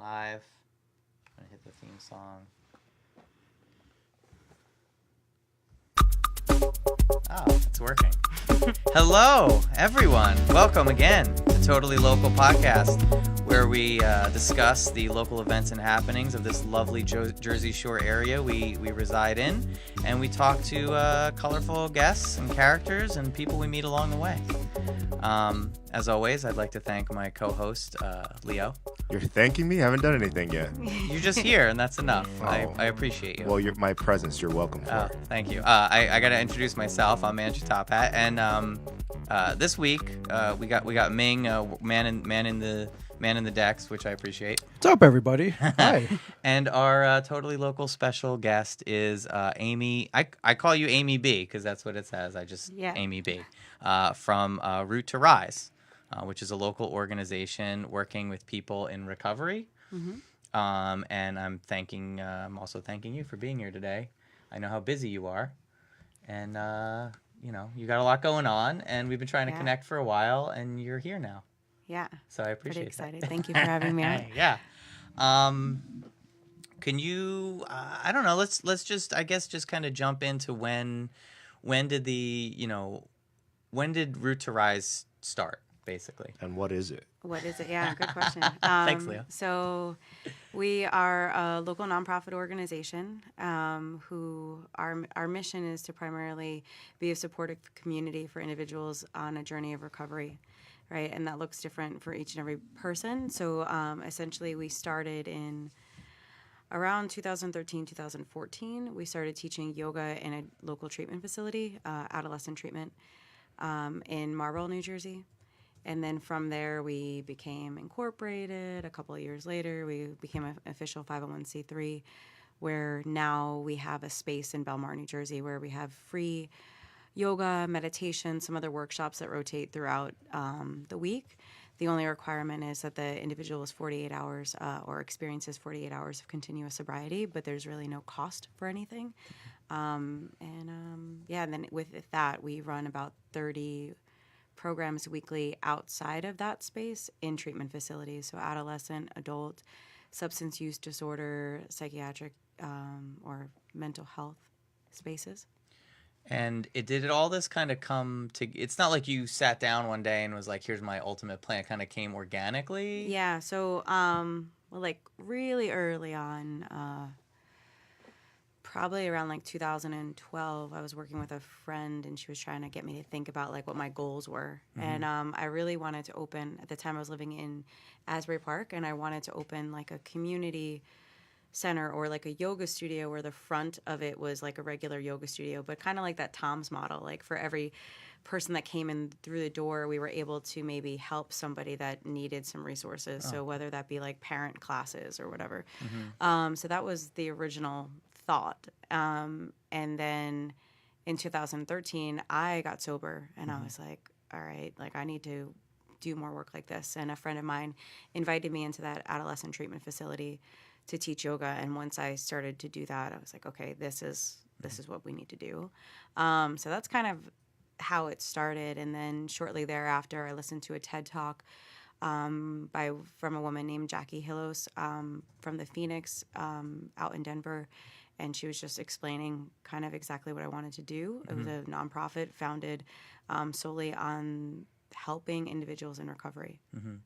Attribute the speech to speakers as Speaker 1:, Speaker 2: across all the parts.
Speaker 1: live. I'm gonna hit the theme song. Oh, it's working. Hello, everyone. Welcome again to Totally Local Podcast, where we discuss the local events and happenings of this lovely Jersey Shore area we reside in, and we talk to colorful guests and characters and people we meet along the way. As always, I'd like to thank my co-host, Leo.
Speaker 2: You're thanking me? I haven't done anything yet.
Speaker 1: You're just here, and that's enough.
Speaker 2: Oh.
Speaker 1: I appreciate you.
Speaker 2: Well, my presence, you're welcome for.
Speaker 1: Thank you. I got to introduce myself. I'm Andrew Top Hat, and this week we got Ming, man in the decks, which I appreciate.
Speaker 3: What's up, everybody? Hi.
Speaker 1: And our totally local special guest is Amy. I call you Amy B because that's what it says. Amy B from Root to Rise, which is a local organization working with people in recovery. Mm-hmm. And I'm also thanking you for being here today. I know how busy you are, and you got a lot going on, and we've been trying to connect for a while, and you're here now.
Speaker 4: Yeah.
Speaker 1: So I appreciate
Speaker 4: Pretty excited.
Speaker 1: that.
Speaker 4: Thank you for having me on.
Speaker 1: Yeah. Can you? I don't know. Let's just kind of jump into when did Root to Rise start, basically?
Speaker 2: And what is it?
Speaker 4: What is it? Yeah, good question.
Speaker 1: Thanks, Leo.
Speaker 4: So we are a local nonprofit organization who our mission is to primarily be a supportive community for individuals on a journey of recovery, right? And that looks different for each and every person. So essentially we started in around 2013, 2014. We started teaching yoga in a local treatment facility, adolescent treatment in Marlborough, New Jersey. And then from there, we became incorporated. A couple of years later, we became an official 501c3, where now we have a space in Belmar, New Jersey, where we have free yoga, meditation, some other workshops that rotate throughout the week. The only requirement is that the individual is 48 hours or experiences 48 hours of continuous sobriety, but there's really no cost for anything. And then with that, we run about 30 programs weekly outside of that space in treatment facilities, so adolescent, adult, substance use disorder, psychiatric, or mental health spaces.
Speaker 1: And did all this kind of come to? It's not like you sat down one day and was like, "Here's my ultimate plan." It kind of came organically.
Speaker 4: Yeah. So, really early on, probably around like 2012, I was working with a friend, and she was trying to get me to think about like what my goals were. Mm-hmm. And I really wanted to open. At the time, I was living in Asbury Park, and I wanted to open like a community center or like a yoga studio where the front of it was like a regular yoga studio, but kind of like that Tom's model. Like for every person that came in through the door, we were able to maybe help somebody that needed some resources. Oh. So whether that be like parent classes or whatever. Mm-hmm. So that was the original thought. And then in 2013, I got sober, and I was like, all right, like I need to do more work like this. And a friend of mine invited me into that adolescent treatment facility to teach yoga. And once I started to do that, I was like, okay, this is what we need to do. So that's kind of how it started. And then shortly thereafter, I listened to a TED Talk from a woman named Jackie Hillos from the Phoenix out in Denver. And she was just explaining kind of exactly what I wanted to do. Mm-hmm. It was a nonprofit founded solely on helping individuals in recovery.
Speaker 1: Mm-hmm.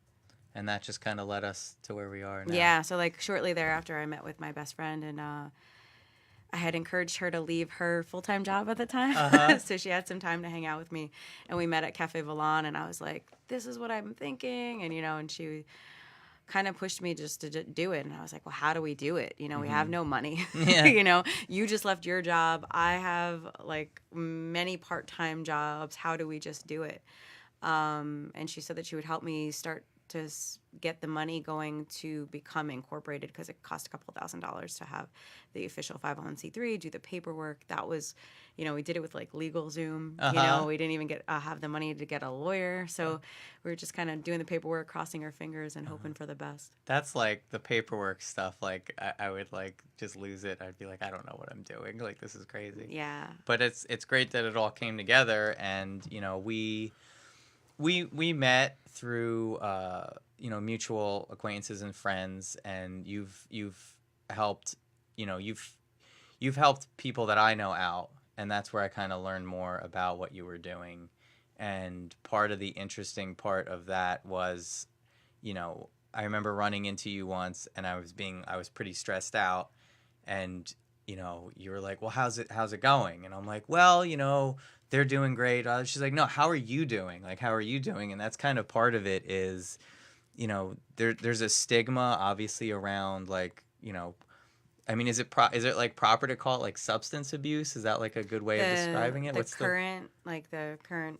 Speaker 1: And that just kind of led us to where we are now.
Speaker 4: Yeah, so like shortly thereafter, I met with my best friend, and I had encouraged her to leave her full-time job at the time. So she had some time to hang out with me. And we met at Cafe Volan, and I was like, this is what I'm thinking. And, and she kind of pushed me just to do it. And I was like, well, how do we do it? We have no money. Yeah. You just left your job. I have like many part-time jobs. How do we just do it? And she said that she would help me start to get the money going to become incorporated, because it cost a couple $1,000s to have the official 501c3, do the paperwork. That was, we did it with like LegalZoom. We didn't even have the money to get a lawyer. So we were just kind of doing the paperwork, crossing our fingers and hoping for the best.
Speaker 1: That's like the paperwork stuff. Like I would like just lose it. I'd be like, I don't know what I'm doing. Like, this is crazy.
Speaker 4: Yeah.
Speaker 1: But it's great that it all came together, and we we met through mutual acquaintances and friends, and you've helped you've helped people that I know out, and that's where I kind of learned more about what you were doing. And part of the interesting part of that was, I remember running into you once, and I was pretty stressed out, and you were like, well, how's it going? And I'm like, well, they're doing great. She's like, no, how are you doing? Like, how are you doing? And that's kind of part of it is, there's a stigma obviously around, like, I mean, is it like proper to call it like substance abuse? Is that like a good way of describing it?
Speaker 4: The current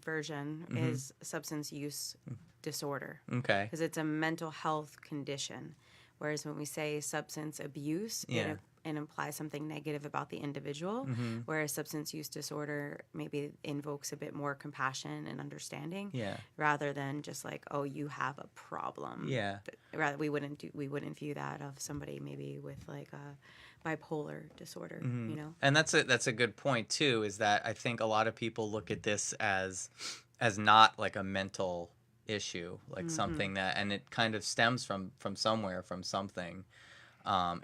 Speaker 4: version is substance use disorder.
Speaker 1: Okay.
Speaker 4: Because it's a mental health condition. Whereas when we say substance abuse,
Speaker 1: Yeah.
Speaker 4: it implies something negative about the individual, whereas substance use disorder maybe invokes a bit more compassion and understanding, rather than just like, oh, you have a problem.
Speaker 1: Yeah.
Speaker 4: But rather, we wouldn't view that of somebody maybe with like a bipolar disorder,
Speaker 1: And that's a good point too, is that I think a lot of people look at this as not like a mental issue, like something that, and it kind of stems from somewhere, from something.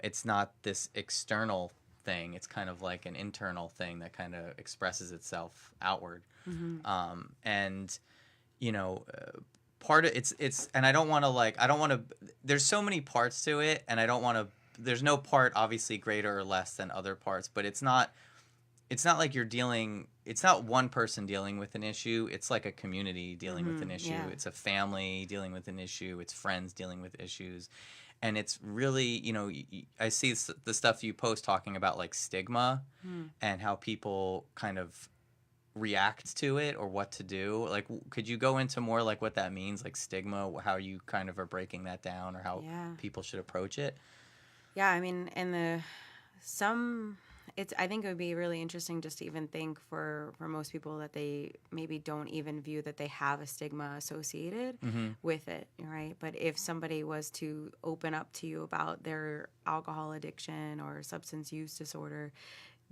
Speaker 1: It's not this external thing. It's kind of like an internal thing that kind of expresses itself outward. And part of it's and I don't want to there's so many parts to it, and I don't want to, there's no part obviously greater or less than other parts, but it's not like it's not one person dealing with an issue. It's like a community dealing with an issue.
Speaker 4: Yeah.
Speaker 1: It's a family dealing with an issue. It's friends dealing with issues. And it's really, I see the stuff you post talking about like stigma and how people kind of react to it or what to do. Like, could you go into more like what that means, like stigma, how you kind of are breaking that down, or how people should approach it?
Speaker 4: Yeah, I mean, I think it would be really interesting just to even think for most people that they maybe don't even view that they have a stigma associated with it, right? But if somebody was to open up to you about their alcohol addiction or substance use disorder,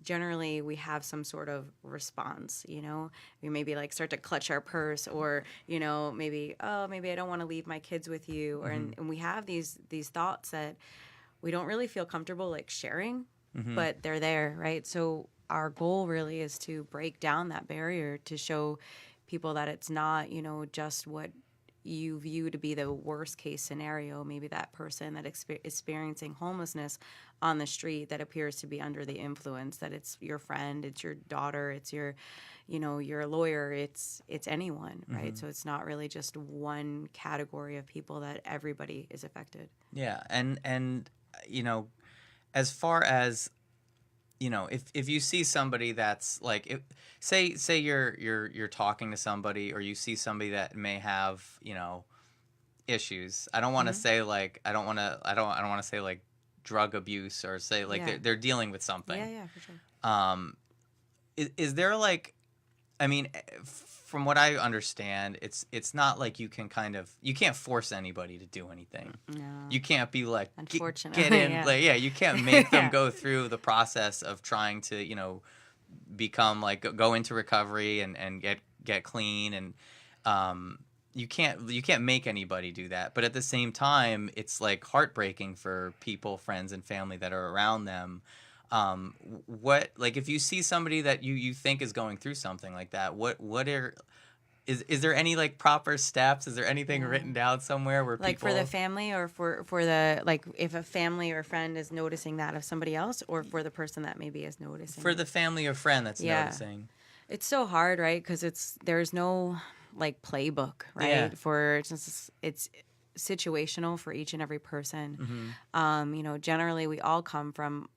Speaker 4: generally we have some sort of response, we maybe like start to clutch our purse, or maybe I don't want to leave my kids with you, or and we have these thoughts that we don't really feel comfortable like sharing, but they're there, right? So our goal really is to break down that barrier, to show people that it's not, just what you view to be the worst case scenario. Maybe that person that experiencing homelessness on the street that appears to be under the influence, that it's your friend, it's your daughter, it's your, your lawyer, it's anyone, right? So it's not really just one category of people, that everybody is affected.
Speaker 1: Yeah. And as far as, if you see somebody that's like, say you're talking to somebody, or you see somebody that may have, issues. I don't want to say like, I don't want to say like drug abuse, or say like they're dealing with something.
Speaker 4: Yeah, for sure.
Speaker 1: Is there like, I mean, from what I understand, it's not like you can't force anybody to do anything.
Speaker 4: No.
Speaker 1: You can't be like,
Speaker 4: Unfortunately,
Speaker 1: get in,
Speaker 4: yeah.
Speaker 1: you can't make them go through the process of trying to, become like, go into recovery and get clean, and you can't make anybody do that. But at the same time, it's like heartbreaking for people, friends and family that are around them. If you see somebody that you think is going through something like that, is there any like proper steps? Is there anything written down somewhere where
Speaker 4: like
Speaker 1: people,
Speaker 4: for the family, or for the, like, if a family or friend is noticing that of somebody else, or for the person that maybe is noticing
Speaker 1: for the family or friend that's noticing?
Speaker 4: It's so hard, right? Because there's no like playbook, right? It's situational for each and every person. Generally we all come from,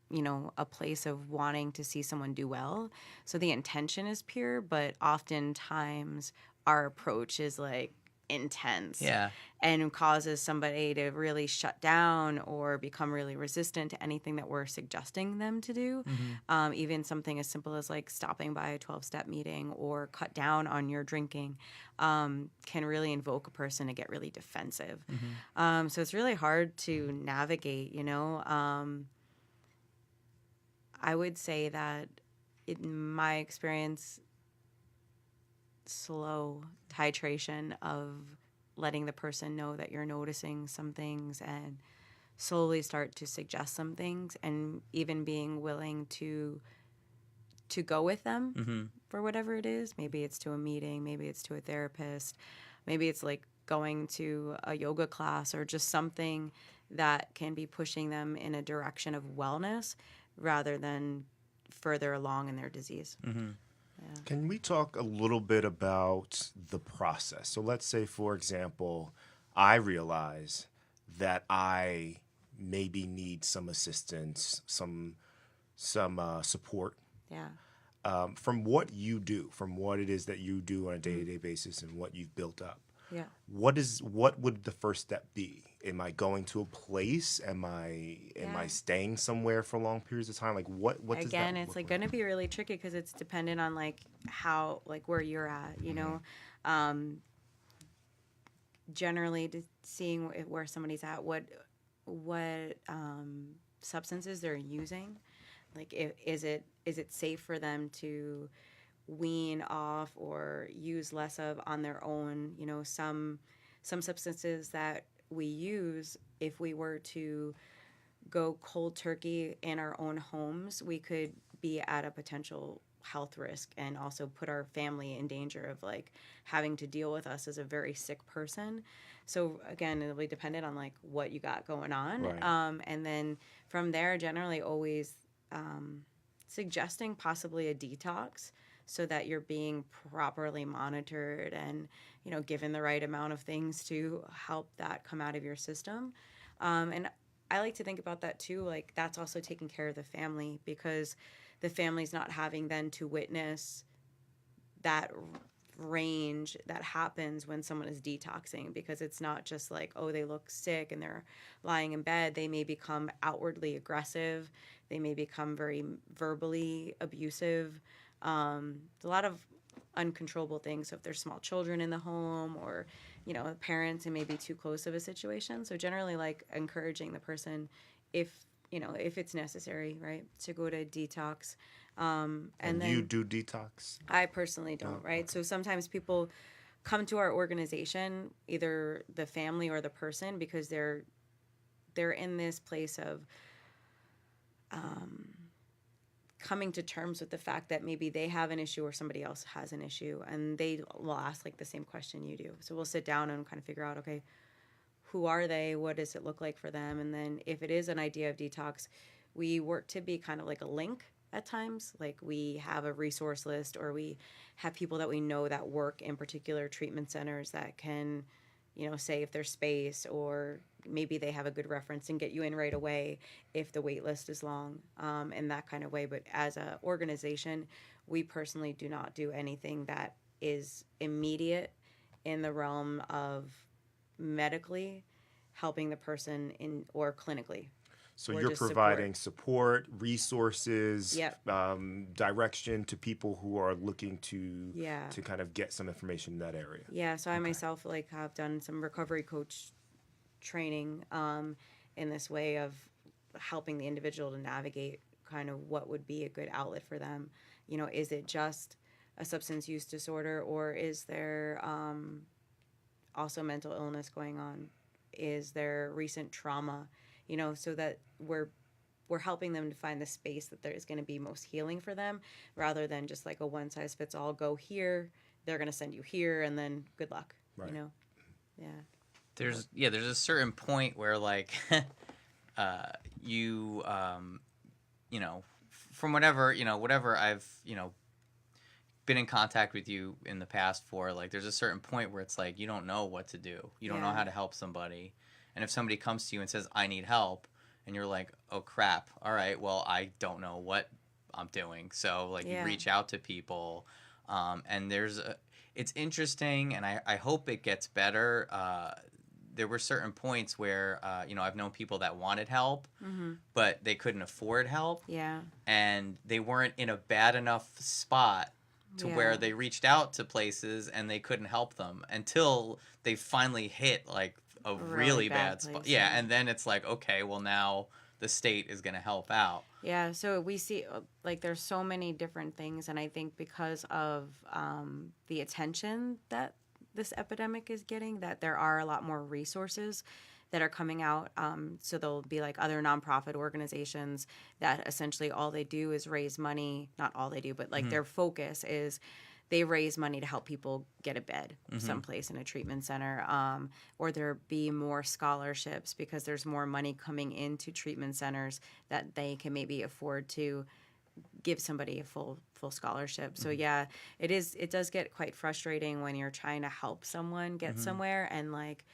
Speaker 4: a place of wanting to see someone do well. So the intention is pure, but oftentimes our approach is like intense, and causes somebody to really shut down or become really resistant to anything that we're suggesting them to do. Even something as simple as like stopping by a 12-step meeting or cut down on your drinking can really invoke a person to get really defensive. So it's really hard to navigate, I would say that in my experience, slow titration of letting the person know that you're noticing some things and slowly start to suggest some things, and even being willing to go with them for whatever it is. Maybe it's to a meeting, maybe it's to a therapist, maybe it's like going to a yoga class, or just something that can be pushing them in a direction of wellness rather than further along in their disease.
Speaker 2: Can we talk a little bit about the process? So let's say, for example, I realize that I maybe need some assistance, some support.
Speaker 4: Yeah.
Speaker 2: From what you do, from what it is that you do on a day-to-day basis and what you've built up,
Speaker 4: Yeah.
Speaker 2: what would the first step be? Am I going to a place? Am I staying somewhere for long periods of time? Like what does
Speaker 4: Again,
Speaker 2: that
Speaker 4: it's
Speaker 2: look
Speaker 4: like going to be really tricky because it's dependent on like how, like where you're at, you know. Generally, seeing where somebody's at, what substances they're using, like is it safe for them to wean off or use less of on their own. You know, some substances that we use, if we were to go cold turkey in our own homes, we could be at a potential health risk and also put our family in danger of like having to deal with us as a very sick person. So again, it'll be dependent on like what you got going on.
Speaker 2: Right.
Speaker 4: And then from there, generally always suggesting possibly a detox so that you're being properly monitored and, you know, given the right amount of things to help that come out of your system. And I like to think about that too, like that's also taking care of the family, because the family's not having then to witness that range that happens when someone is detoxing, because it's not just like, oh, they look sick and they're lying in bed. They may become outwardly aggressive. They may become very verbally abusive. A lot of uncontrollable things. So if there's small children in the home, or, you know, parents and maybe too close of a situation. So generally like encouraging the person, if, you know, if it's necessary, right, to go to detox. And then
Speaker 2: you do detox?
Speaker 4: I personally don't, right?
Speaker 2: Okay.
Speaker 4: So sometimes people come to our organization, either the family or the person, because they're in this place of coming to terms with the fact that maybe they have an issue or somebody else has an issue, and they will ask like the same question you do. So we'll sit down and kind of figure out, okay, who are they? What does it look like for them? And then if it is an idea of detox, we work to be kind of like a link at times. Like we have a resource list, or we have people that we know that work in particular treatment centers that can, you know, say if there's space, or maybe they have a good reference and get you in right away if the wait list is long, in that kind of way. But as an organization, we personally do not do anything that is immediate in the realm of medically helping the person in, or clinically.
Speaker 2: So
Speaker 4: We're
Speaker 2: you're
Speaker 4: just
Speaker 2: providing support, resources,
Speaker 4: Yep.
Speaker 2: direction to people who are looking to
Speaker 4: Yeah.
Speaker 2: kind of get some information in that area.
Speaker 4: Yeah, so I myself like have done some recovery coach training in this way of helping the individual to navigate kind of what would be a good outlet for them. You know, is it just a substance use disorder, or is there also mental illness going on? Is there recent trauma? You know, so that we're helping them to find the space that there is going to be most healing for them, rather than just like a one size fits all. Go here, they're going to send you here, and then good luck.
Speaker 2: Right.
Speaker 4: You know, yeah.
Speaker 1: There's a certain point where like you you know, from whatever I've, you know, been in contact with you in the past for, like there's a certain point where it's like you don't know what to do. You don't know how to help somebody. And if somebody comes to you and says, I need help, and you're like, oh crap, all right, well, I don't know what I'm doing. So like you reach out to people, and it's interesting, and I hope it gets better. There were certain points where, you know, I've known people that wanted help, but they couldn't afford help.
Speaker 4: Yeah.
Speaker 1: And they weren't in a bad enough spot to where they reached out to places and they couldn't help them until they finally hit like a really bad spot.
Speaker 4: place,
Speaker 1: Yeah, and then it's like, okay, well now the state is going to help out.
Speaker 4: Yeah, so we see like there's so many different things, and I think because of the attention that this epidemic is getting, that there are a lot more resources that are coming out. So there'll be like other nonprofit organizations that essentially all they do is raise money. Not all they do, but like their focus is they raise money to help people get a bed someplace in a treatment center, or there be more scholarships because there's more money coming into treatment centers that they can maybe afford to give somebody a full scholarship. So yeah, it does get quite frustrating when you're trying to help someone get somewhere, and like,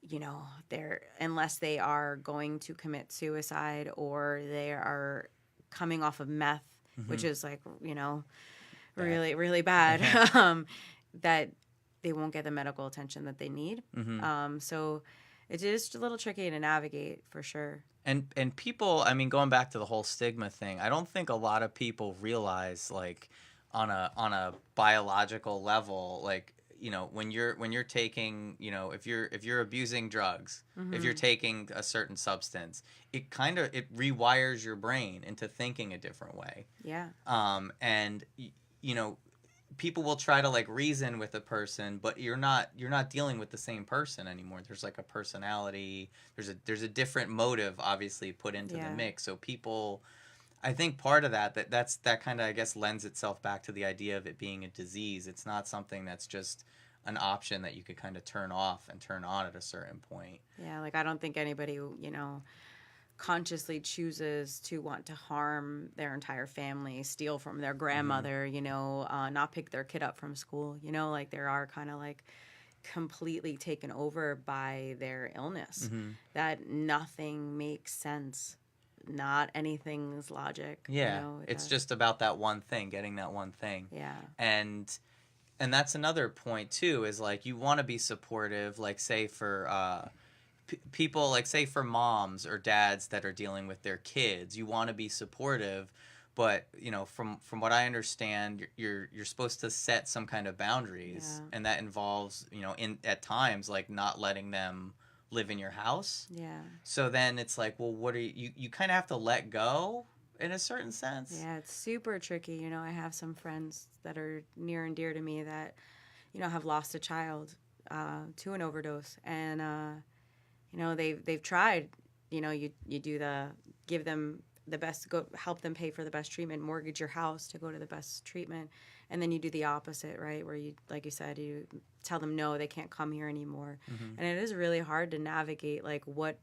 Speaker 4: you know, they're, unless they are going to commit suicide or they are coming off of meth, which is like, you know, really, really bad, that they won't get the medical attention that they need. So it is a little tricky to navigate for sure.
Speaker 1: And people, I mean, going back to the whole stigma thing, I don't think a lot of people realize, like, on a biological level, like, you know, when you're taking, you know, if you're abusing drugs, if you're taking a certain substance, it rewires your brain into thinking a different way.
Speaker 4: Yeah.
Speaker 1: And you know, people will try to like reason with a person, but you're not dealing with the same person anymore. There's like a personality. There's a different motive obviously put into the mix. So people, I think part of that kind of, I guess, lends itself back to the idea of it being a disease. It's not something that's just an option that you could kind of turn off and turn on at a certain point.
Speaker 4: Yeah, like I don't think anybody, you know, consciously chooses to want to harm their entire family, steal from their grandmother, you know, not pick their kid up from school, you know, like there are kind of like completely taken over by their illness, that nothing makes sense. Not anything's logic.
Speaker 1: Yeah,
Speaker 4: you know,
Speaker 1: it's just about that one thing, getting that one thing.
Speaker 4: Yeah.
Speaker 1: And that's another point too, is like you want to be supportive, like say for people, like say for moms or dads that are dealing with their kids, you want to be supportive, but you know, from what I understand, you're supposed to set some kind of boundaries, and that involves, you know, at times like not letting them live in your house.
Speaker 4: Yeah.
Speaker 1: So then it's like, well, what are you kind of have to let go in a certain sense.
Speaker 4: Yeah, it's super tricky. You know, I have some friends that are near and dear to me that, you know, have lost a child to an overdose, and you know, they've tried. You know, you give them the best, go help them pay for the best treatment, mortgage your house to go to the best treatment, and then you do the opposite, right? Where you, like you said, you tell them no, they can't come here anymore, and it is really hard to navigate like what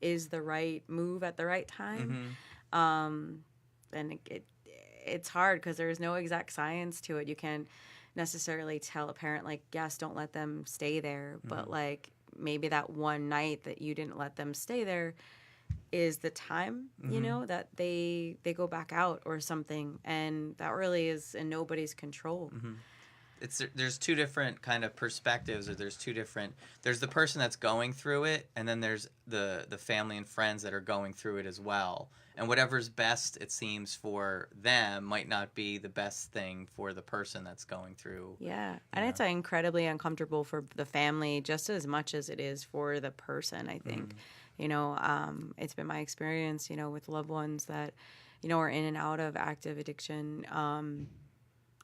Speaker 4: is the right move at the right time. And it's hard because there's no exact science to it. You can't necessarily tell a parent like, yes, don't let them stay there, but like maybe that one night that you didn't let them stay there is the time, you know, that they go back out or something, and that really is in nobody's control.
Speaker 1: There's two different kind of perspectives, or there's the person that's going through it, and then there's the family and friends that are going through it as well. And whatever's best, it seems, for them might not be the best thing for the person that's going through.
Speaker 4: Yeah. And it's incredibly uncomfortable for the family just as much as it is for the person, I think. You know, it's been my experience, you know, with loved ones that, you know, are in and out of active addiction.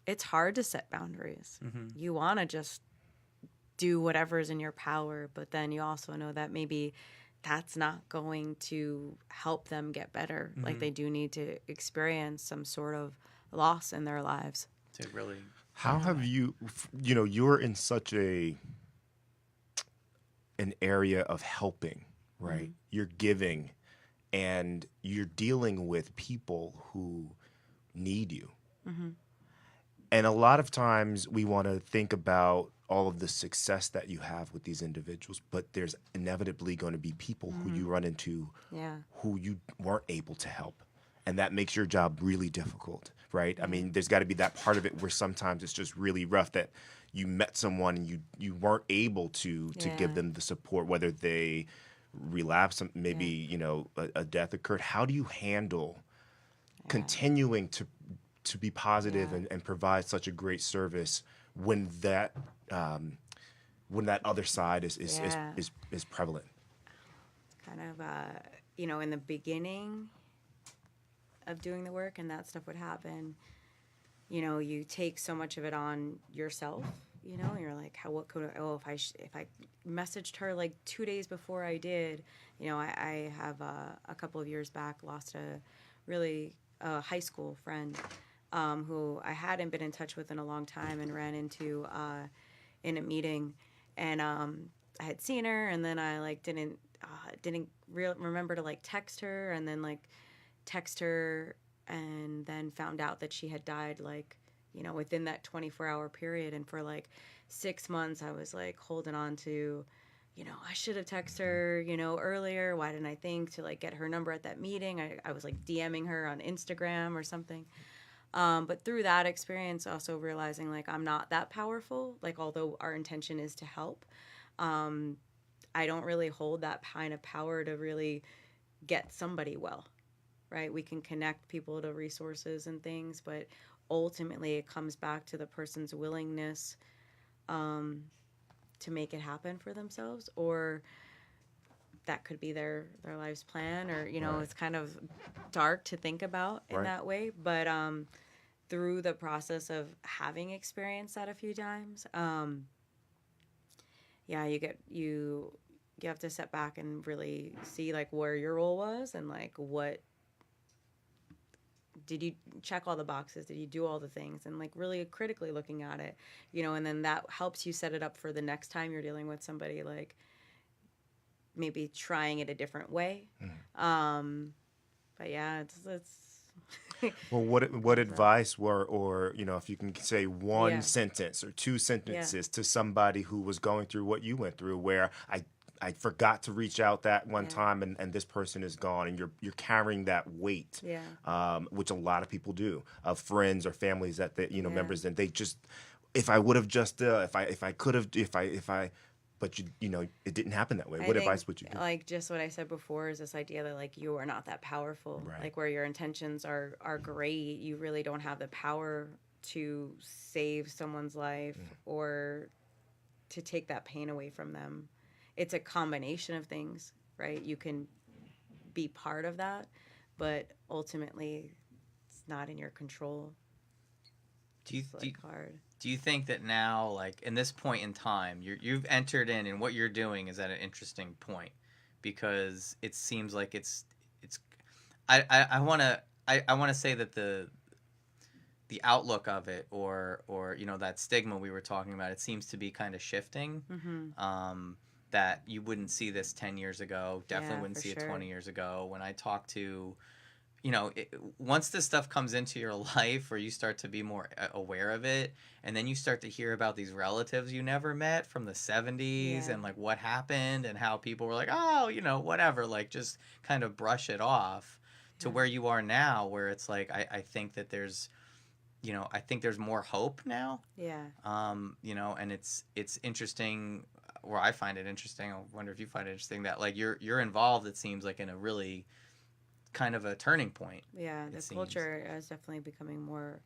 Speaker 4: It's hard to set boundaries. You want to just do whatever's in your power, but then you also know that maybe that's not going to help them get better. Like they do need to experience some sort of loss in their lives.
Speaker 1: To really,
Speaker 2: how have you know, you're in such an area of helping, right? You're giving, and you're dealing with people who need you. And a lot of times we want to think about all of the success that you have with these individuals, but there's inevitably going to be people who you run into who you weren't able to help. And that makes your job really difficult, right? I mean, there's got to be that part of it where sometimes it's just really rough that you met someone and you weren't able to give them the support, whether they relapse, maybe, you know, a death occurred. How do you handle continuing to be positive and provide such a great service when that other side is prevalent?
Speaker 4: kind of, in the beginning of doing the work and that stuff would happen, you take so much of it on yourself, you're like, what could if I messaged her like 2 days before I did, I have a couple of years back lost a really high school friend who I hadn't been in touch with in a long time and ran into in a meeting, and I had seen her, and then I like didn't remember to like text her, and then like text her, and then found out that she had died like within that 24-hour period. And for like 6 months I was like holding on to, I should have texted her earlier, why didn't I think to like get her number at that meeting. I was like DMing her on Instagram or something. But through that experience, also realizing like I'm not that powerful, like although our intention is to help, I don't really hold that kind of power to really get somebody well, right? We can connect people to resources and things, but ultimately it comes back to the person's willingness to make it happen for themselves, or that could be their life's plan, or
Speaker 2: Right.
Speaker 4: it's kind of dark to think about in
Speaker 2: Right.
Speaker 4: that way, but through the process of having experienced that a few times, yeah, you have to step back and really see like where your role was, and like what did you check all the boxes, did you do all the things, and like really critically looking at it, and then that helps you set it up for the next time you're dealing with somebody, like maybe trying it a different way. But yeah, it's
Speaker 2: Well, what advice or if you can say one
Speaker 4: Yeah.
Speaker 2: sentence or two sentences to somebody who was going through what you went through, where I forgot to reach out that one
Speaker 4: Yeah.
Speaker 2: time, and this person is gone, and you're carrying that weight,
Speaker 4: Yeah.
Speaker 2: which a lot of people do, of friends or families that they,
Speaker 4: Yeah.
Speaker 2: members, and they just, if I would have just if I could have if I but it didn't happen that way.
Speaker 4: I
Speaker 2: What
Speaker 4: think,
Speaker 2: advice would you give?
Speaker 4: like just what I said before, is this idea that like you are not that powerful.
Speaker 2: Right.
Speaker 4: Like where your intentions are great, you really don't have the power to save someone's life or to take that pain away from them. It's a combination of things, right? You can be part of that, but ultimately it's not in your control.
Speaker 1: Do you,
Speaker 4: It's
Speaker 1: do you
Speaker 4: like hard.
Speaker 1: do you think that now, like in this point in time, you've entered in, and what you're doing is at an interesting point, because it seems like it's I want to I want to say that the outlook of it, or that stigma we were talking about, it seems to be kind of shifting. That you wouldn't see this 10 years ago, definitely
Speaker 4: Yeah,
Speaker 1: wouldn't
Speaker 4: for
Speaker 1: see it
Speaker 4: sure.
Speaker 1: 20 years ago. When I talk to, once this stuff comes into your life, or you start to be more aware of it, and then you start to hear about these relatives you never met from the 70s,
Speaker 4: Yeah.
Speaker 1: and like what happened, and how people were like, oh, whatever, like just kind of brush it off, to
Speaker 4: Yeah.
Speaker 1: where you are now, where it's like, I think that there's, I think there's more hope now.
Speaker 4: Yeah.
Speaker 1: And it's interesting, or I find it interesting. I wonder if you find it interesting that like you're involved, it seems like, in a really kind of a turning point.
Speaker 4: Yeah,
Speaker 1: it
Speaker 4: the
Speaker 1: seems.
Speaker 4: culture is definitely becoming more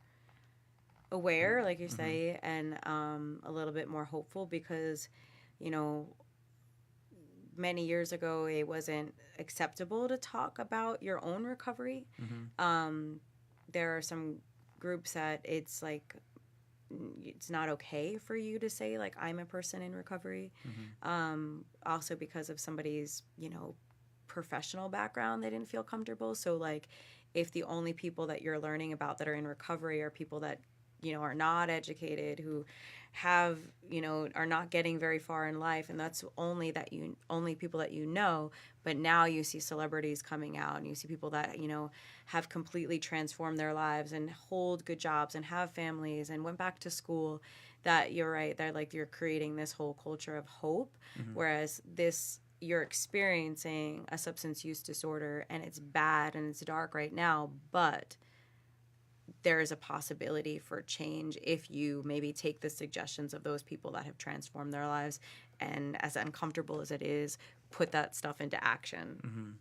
Speaker 4: aware, like you say, and a little bit more hopeful, because, many years ago it wasn't acceptable to talk about your own recovery. There are some groups that it's like it's not okay for you to say like I'm a person in recovery. Also because of somebody's professional background, they didn't feel comfortable. So like if the only people that you're learning about that are in recovery are people that are not educated, who have are not getting very far in life, and that's only people that but now you see celebrities coming out, and you see people that have completely transformed their lives and hold good jobs and have families and went back to school, that you're right, they're like you're creating this whole culture of hope. Whereas you're experiencing a substance use disorder, and it's bad and it's dark right now, but there is a possibility for change if you maybe take the suggestions of those people that have transformed their lives, and as uncomfortable as it is, put that stuff into action.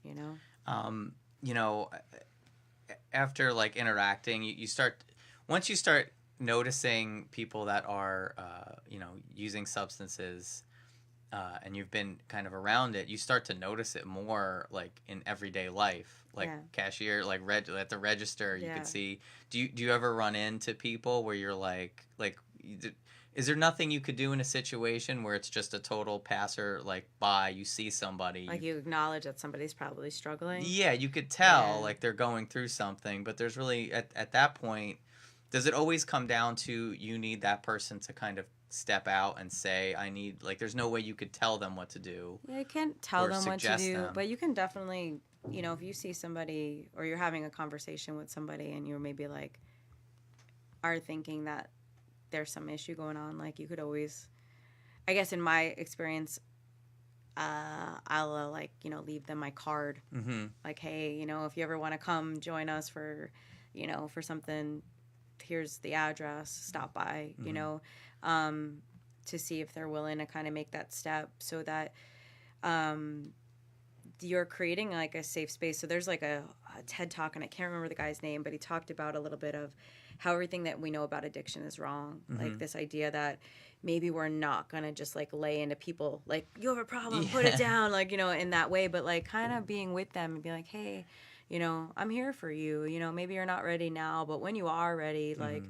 Speaker 1: After like interacting, you start, once you start noticing people that are using substances, and you've been kind of around it, you start to notice it more like in everyday life, like cashier, like at the register. You could see. Do you ever run into people where you're like, is there nothing you could do in a situation where it's just a total passer like by, you see somebody,
Speaker 4: like you acknowledge that somebody's probably struggling?
Speaker 1: Yeah, you could tell like they're going through something, but there's really at that point, does it always come down to you need that person to kind of step out and say, I need, like, there's no way you could tell them what to do?
Speaker 4: Yeah, you can't tell
Speaker 1: or
Speaker 4: them what to
Speaker 1: suggest
Speaker 4: do,
Speaker 1: them.
Speaker 4: but you can definitely, you know, if you see somebody or you're having a conversation with somebody and you're maybe like are thinking that there's some issue going on, like you could always, I guess in my experience, I'll like, you know, leave them my card.
Speaker 1: Mm-hmm.
Speaker 4: Like, hey, you know, if you ever want to come join us for, you know, for something, here's the address, stop by, you know, to see if they're willing to kind of make that step so that you're creating like a safe space. So there's like a TED Talk, and I can't remember the guy's name, but he talked about a little bit of how everything that we know about addiction is wrong. Like this idea that maybe we're not going to just like lay into people like, you have a problem, put it down, like, you know, in that way, but like kind of being with them and be like, hey, you know, I'm here for you. You know, maybe you're not ready now, but when you are ready, like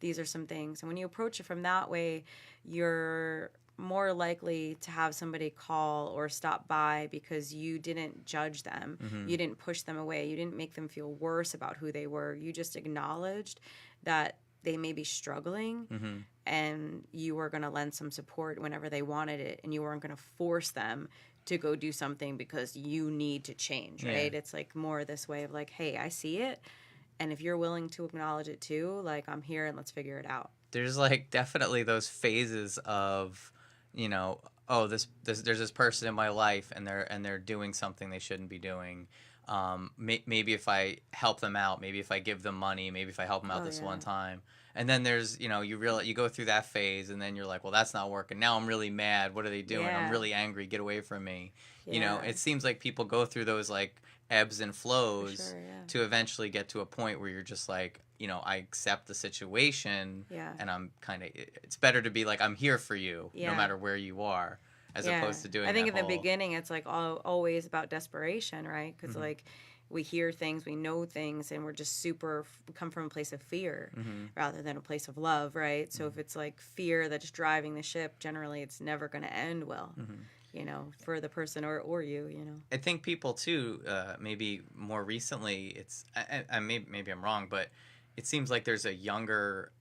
Speaker 4: these are some things. And when you approach it from that way, you're more likely to have somebody call or stop by because you didn't judge them. You didn't push them away. You didn't make them feel worse about who they were. You just acknowledged that they may be struggling and you were going to lend some support whenever they wanted it, and you weren't going to force them to go do something because you need to change, right? It's like more this way of like, hey, I see it, and if you're willing to acknowledge it too, like, I'm here and let's figure it out.
Speaker 1: There's like definitely those phases of, you know, oh, this there's this person in my life and they're doing something they shouldn't be doing. Maybe if I help them out, maybe if I give them money, maybe if I help them out this one time. And then there's, you know, you go through that phase, and then you're like, well, that's not working. Now I'm really mad. What are they doing? I'm really angry. Get away from me. You know, it seems like people go through those like ebbs and flows to eventually get to a point where you're just like, you know, I accept the situation, and I'm kind of, it's better to be like, I'm here for you no matter where you are, as opposed to doing
Speaker 4: I think
Speaker 1: that
Speaker 4: in the beginning it's like always about desperation, right? Because like we hear things, we know things, and we're just come from a place of fear rather than a place of love, right? So if it's like fear that's driving the ship, generally it's never going to end well, you know, for the person or you, you know.
Speaker 1: I think people too, maybe more recently, it's, maybe I'm wrong, but it seems like there's a younger,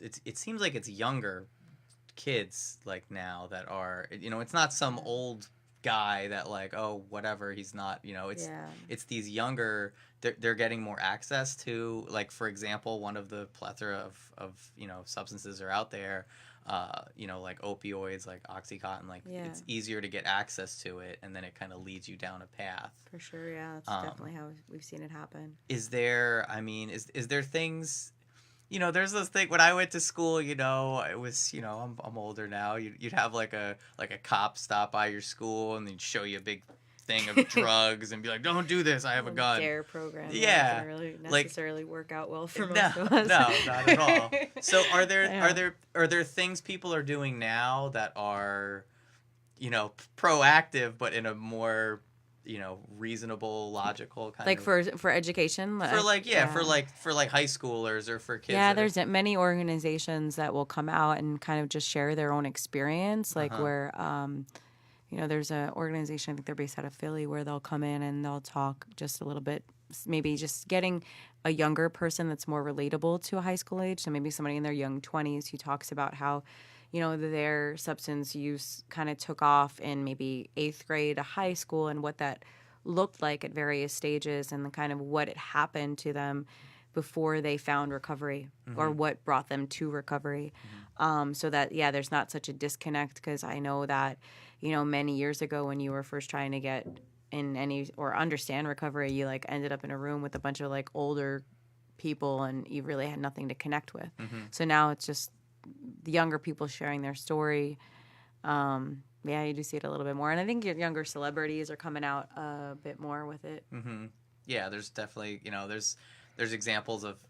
Speaker 1: it seems like it's younger kids like now that are, you know, it's not some old guy that like, oh, whatever, he's not, you know, it's these younger, they're getting more access to, like, for example, one of the plethora of you know, substances are out there, you know, like opioids, like Oxycontin, like it's easier to get access to it, and then it kind of leads you down a path.
Speaker 4: For sure, yeah, that's definitely how we've seen it happen.
Speaker 1: Is there, I mean, is there things, you know, there's this thing when I went to school, you know, it was, you know, I'm older now. You'd have like a cop stop by your school, and they'd show you a big thing of drugs and be like, don't do this, I have a gun.
Speaker 4: DARE program.
Speaker 1: Yeah.
Speaker 4: Doesn't really necessarily work out well for most
Speaker 1: no,
Speaker 4: of us.
Speaker 1: No, not at all. So are there things people are doing now that are, you know, proactive, but in a more, you know, reasonable, logical kind
Speaker 4: like
Speaker 1: of,
Speaker 4: for education,
Speaker 1: for like for high schoolers or for kids.
Speaker 4: Yeah, there's many organizations that will come out and kind of just share their own experience, like where you know, there's an organization, I think they're based out of Philly, where they'll come in and they'll talk just a little bit, maybe just getting a younger person that's more relatable to a high school age. So maybe somebody in their young 20s who talks about how, you know, their substance use kind of took off in maybe 8th grade to high school, and what that looked like at various stages, and the kind of what had happened to them before they found recovery, or what brought them to recovery. So that, there's not such a disconnect, because I know that, you know, many years ago when you were first trying to get in any or understand recovery, you like ended up in a room with a bunch of like older people, and you really had nothing to connect with. So now it's just the younger people sharing their story. You do see it a little bit more, and I think younger celebrities are coming out a bit more with it.
Speaker 1: Yeah, there's definitely, you know, there's examples of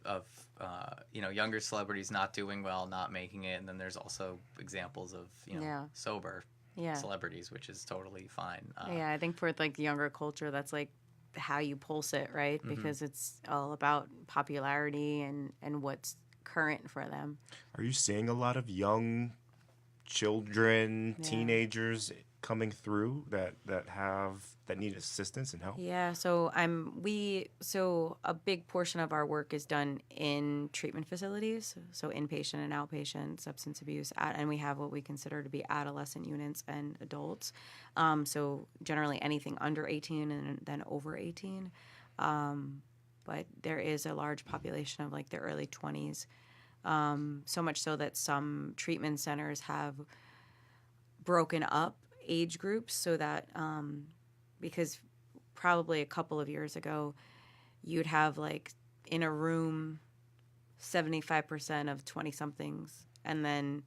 Speaker 1: you know, younger celebrities not doing well, not making it, and then there's also examples of, you know, sober
Speaker 4: Yeah.
Speaker 1: celebrities, which is totally fine.
Speaker 4: Yeah, I think for like younger culture, that's like how you pulse it, right? Because it's all about popularity and what's current for them.
Speaker 2: Are you seeing a lot of young children,
Speaker 4: Yeah.
Speaker 2: teenagers coming through that need assistance and help?
Speaker 4: Yeah, so so a big portion of our work is done in treatment facilities, so inpatient and outpatient substance abuse, and we have what we consider to be adolescent units and adults. So generally anything under 18 and then over 18. But there is a large population of like the early 20s. So much so that some treatment centers have broken up age groups so that because probably a couple of years ago you'd have like in a room 75% of 20 somethings and then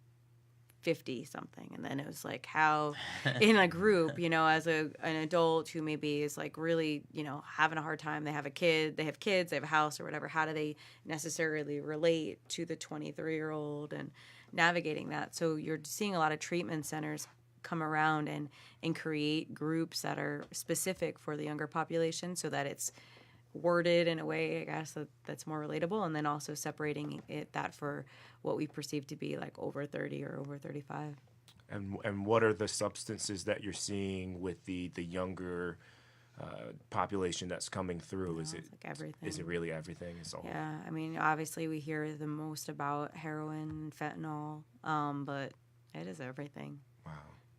Speaker 4: 50 something, and then it was like how in a group, as an adult who maybe is like really having a hard time, they have kids, they have a house or whatever, how do they necessarily relate to the 23-year-old and navigating that? So you're seeing a lot of treatment centers come around and create groups that are specific for the younger population so that it's worded in a way, I guess, that's more relatable, and then also separating that for what we perceive to be like over 30 or over 35.
Speaker 2: And what are the substances that you're seeing with the younger population that's coming through? Is it
Speaker 4: It's like everything.
Speaker 2: Is it really everything? It's all.
Speaker 4: Yeah, I mean, obviously we hear the most about heroin, fentanyl, but it is everything.
Speaker 2: Wow.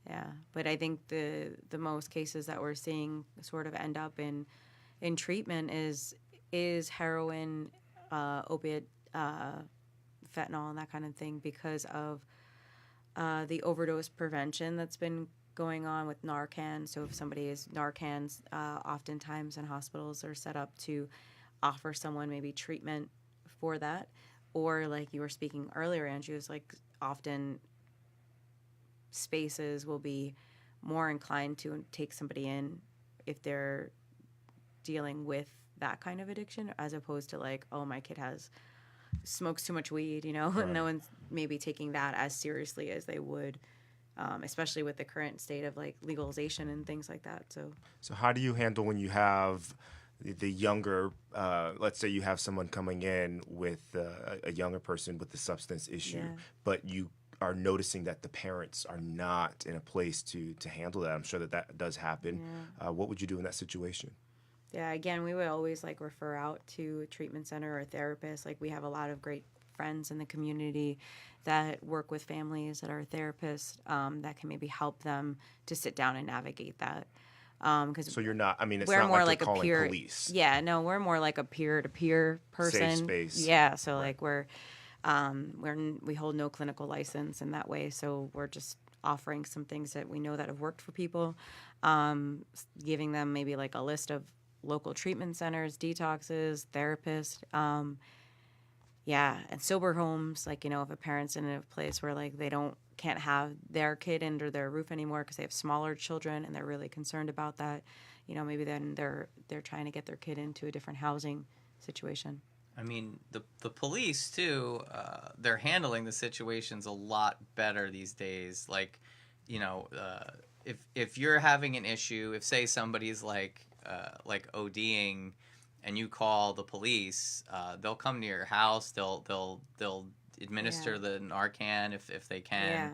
Speaker 4: Yeah, but I think the most cases that we're seeing sort of end up in treatment is heroin, opiate, fentanyl, and that kind of thing because of the overdose prevention that's been going on with Narcan. So if somebody is Narcan's, oftentimes in hospitals are set up to offer someone maybe treatment for that, or like you were speaking earlier, Andrew, is like often spaces will be more inclined to take somebody in if they're dealing with that kind of addiction, as opposed to like, oh, my kid smokes too much weed,
Speaker 2: Right.
Speaker 4: No one's maybe taking that as seriously as they would, especially with the current state of like legalization and things like that.
Speaker 2: So how do you handle when you have the younger, let's say you have someone coming in with a younger person with a substance issue,
Speaker 4: Yeah.
Speaker 2: but you are noticing that the parents are not in a place to handle that? I'm sure that does happen. What would you do in that situation?
Speaker 4: Yeah, again, we would always like refer out to a treatment center or a therapist. Like we have a lot of great friends in the community that work with families that are therapists, that can maybe help them to sit down and navigate that. Because
Speaker 2: So you're not, I mean, it's
Speaker 4: we're
Speaker 2: not
Speaker 4: more
Speaker 2: like
Speaker 4: like
Speaker 2: you're
Speaker 4: a
Speaker 2: calling
Speaker 4: peer.
Speaker 2: police.
Speaker 4: Yeah, no, we're more like a peer-to-peer person.
Speaker 2: space.
Speaker 4: Yeah, so like we hold no clinical license in that way. So we're just offering some things that we know that have worked for people, giving them maybe like a list of local treatment centers, detoxes, therapists, and sober homes. Like, if a parent's in a place where like they can't have their kid under their roof anymore because they have smaller children and they're really concerned about that, maybe then they're trying to get their kid into a different housing situation.
Speaker 1: I mean, the police too, they're handling the situations a lot better these days. Like, if you're having an issue, if say somebody's like ODing, and you call the police, they'll come to your house. They'll administer the Narcan if they can,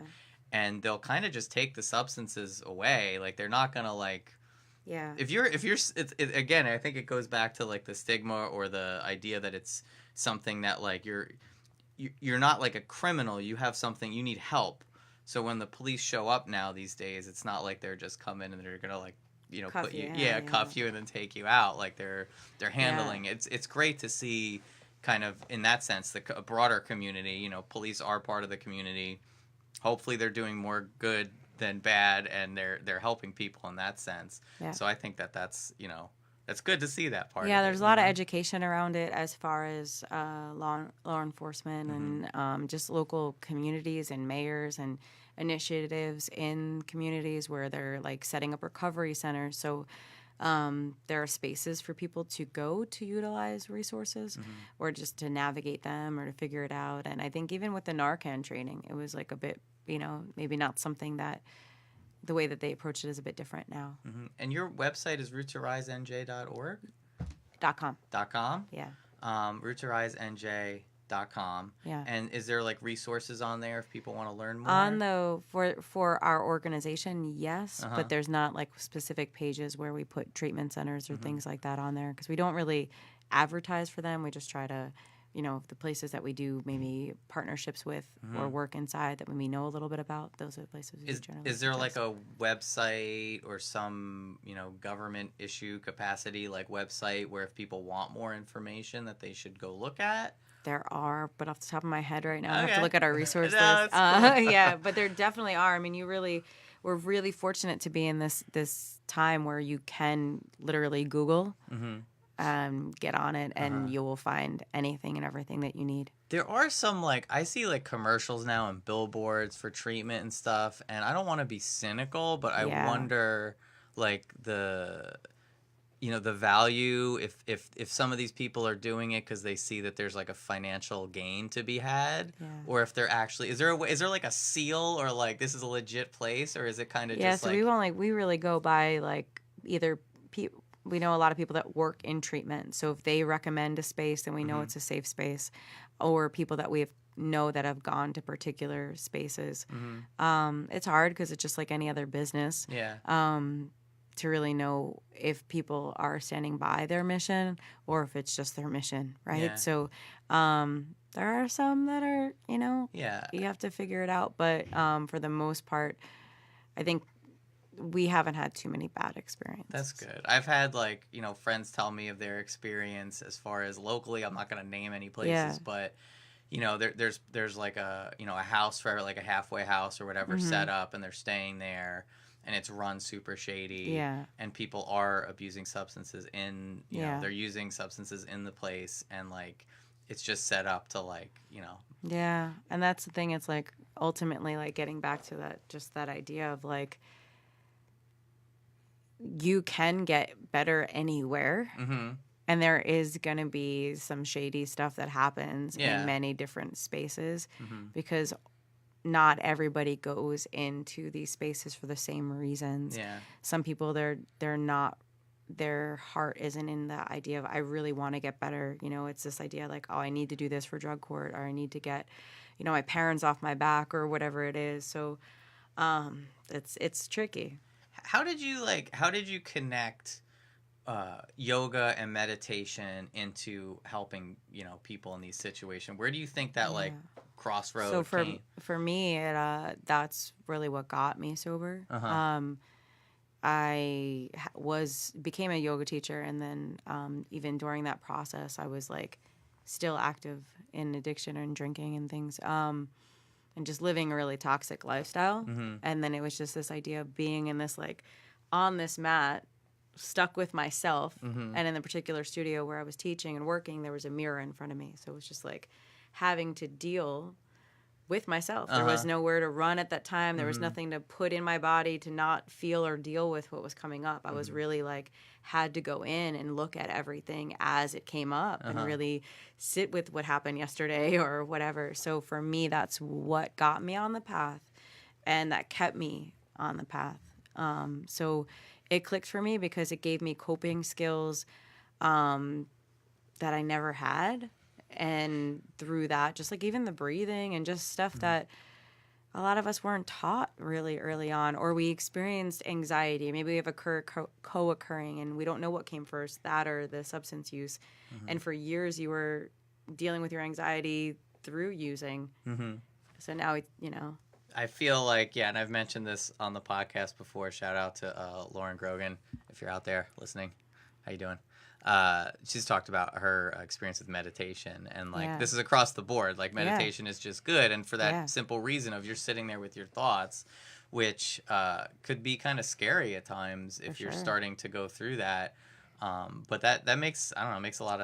Speaker 1: and they'll kind of just take the substances away. Like they're not gonna like.
Speaker 4: Yeah.
Speaker 1: If you're again, I think it goes back to like the stigma or the idea that it's something that like you're not like a criminal. You have something, you need help. So when the police show up now these days, it's not like they're just coming and they're gonna like
Speaker 4: cuff
Speaker 1: put
Speaker 4: you,
Speaker 1: cuff you and then take you out. Like they're handling it. It's great to see kind of in that sense a broader community. Police are part of the community. Hopefully they're doing more good than bad, and they're helping people in that sense.
Speaker 4: Yeah.
Speaker 1: So I think that's that's good to see that part.
Speaker 4: Yeah,
Speaker 1: of
Speaker 4: there's
Speaker 1: it,
Speaker 4: a lot of education around it as far as law enforcement and just local communities and mayors and initiatives in communities where they're like setting up recovery centers. So there are spaces for people to go to utilize resources or just to navigate them or to figure it out. And I think even with the Narcan training, it was like a bit, maybe not something that the way that they approach it is a bit different now.
Speaker 1: And your website is roottorisenj.org?
Speaker 4: .com.
Speaker 1: .com?
Speaker 4: Yeah.
Speaker 1: Roottorisenj.com.
Speaker 4: Yeah.
Speaker 1: And is there like resources on there if people want to learn more?
Speaker 4: On the for our organization, yes,
Speaker 1: Uh-huh.
Speaker 4: but there's not like specific pages where we put treatment centers or things like that on there because we don't really advertise for them. We just try to, the places that we do maybe partnerships with or work inside that we know a little bit about. Those are the places we generally.
Speaker 1: Is there like
Speaker 4: suggest.
Speaker 1: a website or some government issue capacity like website where if people want more information that they should go look at?
Speaker 4: There are, but off the top of my head right now, I have
Speaker 1: Okay.
Speaker 4: to look at our resource
Speaker 1: No,
Speaker 4: list.
Speaker 1: that's cool.
Speaker 4: Yeah, but there definitely are. I mean, we're really fortunate to be in this time where you can literally Google, get on it, and you will find anything and everything that you need.
Speaker 1: There are some I see commercials now and billboards for treatment and stuff, and I don't want to be cynical, but I
Speaker 4: Yeah.
Speaker 1: wonder the value if some of these people are doing it because they see that there's a financial gain to be had,
Speaker 4: Yeah.
Speaker 1: or if they're actually is there a seal or this is a legit place, or is it kind of
Speaker 4: Yeah,
Speaker 1: just
Speaker 4: so we really go by either we know a lot of people that work in treatment, so if they recommend a space, then we know it's a safe space, or people that we know that have gone to particular spaces. It's hard because it's just like any other business.
Speaker 1: yeah
Speaker 4: To really know if people are standing by their mission or if it's just their mission, right?
Speaker 1: Yeah.
Speaker 4: So there are some that are,
Speaker 1: yeah
Speaker 4: you have to figure it out. But for the most part, I think we haven't had too many bad experiences.
Speaker 1: That's good. I've had friends tell me of their experience as far as locally. I'm not going to name any places,
Speaker 4: Yeah.
Speaker 1: but there's a house for a halfway house or whatever set up, and they're staying there, and it's run super shady.
Speaker 4: Yeah.
Speaker 1: And people are abusing substances in
Speaker 4: Yeah.
Speaker 1: they're using substances in the place, and it's just set up to
Speaker 4: Yeah, and that's the thing. It's ultimately getting back to that idea of you can get better anywhere. And there is going to be some shady stuff that happens
Speaker 1: Yeah.
Speaker 4: in many different spaces because not everybody goes into these spaces for the same reasons.
Speaker 1: yeah
Speaker 4: Some people they're not, their heart isn't in the idea of I really want to get better. It's this idea oh, I need to do this for drug court, or I need to get my parents off my back, or whatever it is. So it's tricky.
Speaker 1: How did you connect yoga and meditation into helping people in these situations? Where do you think that crossroad
Speaker 4: So
Speaker 1: came?
Speaker 4: for me, that's really what got me sober. I became a yoga teacher, and then even during that process, I was still active in addiction and drinking and things, and just living a really toxic lifestyle. And then it was just this idea of being in this on this mat, stuck with myself, and in the particular studio where I was teaching and working, there was a mirror in front of me, so it was just having to deal with myself. There was nowhere to run at that time. There was nothing to put in my body to not feel or deal with what was coming up. I was really had to go in and look at everything as it came up and really sit with what happened yesterday or whatever. So for me, that's what got me on the path, and that kept me on the path. So it clicked for me because it gave me coping skills that I never had. And through that, just even the breathing and just stuff that a lot of us weren't taught really early on, or we experienced anxiety. Maybe we have a co-occurring and we don't know what came first, that or the substance use. And for years you were dealing with your anxiety through using. So now,
Speaker 1: I feel and I've mentioned this on the podcast before. Shout out to Lauren Grogan, if you're out there listening. How you doing? She's talked about her experience with meditation, and this is across the board. Meditation is just good, and for that simple reason of you're sitting there with your thoughts, which could be kind of scary at times if you're starting to go through that. But that makes makes a lot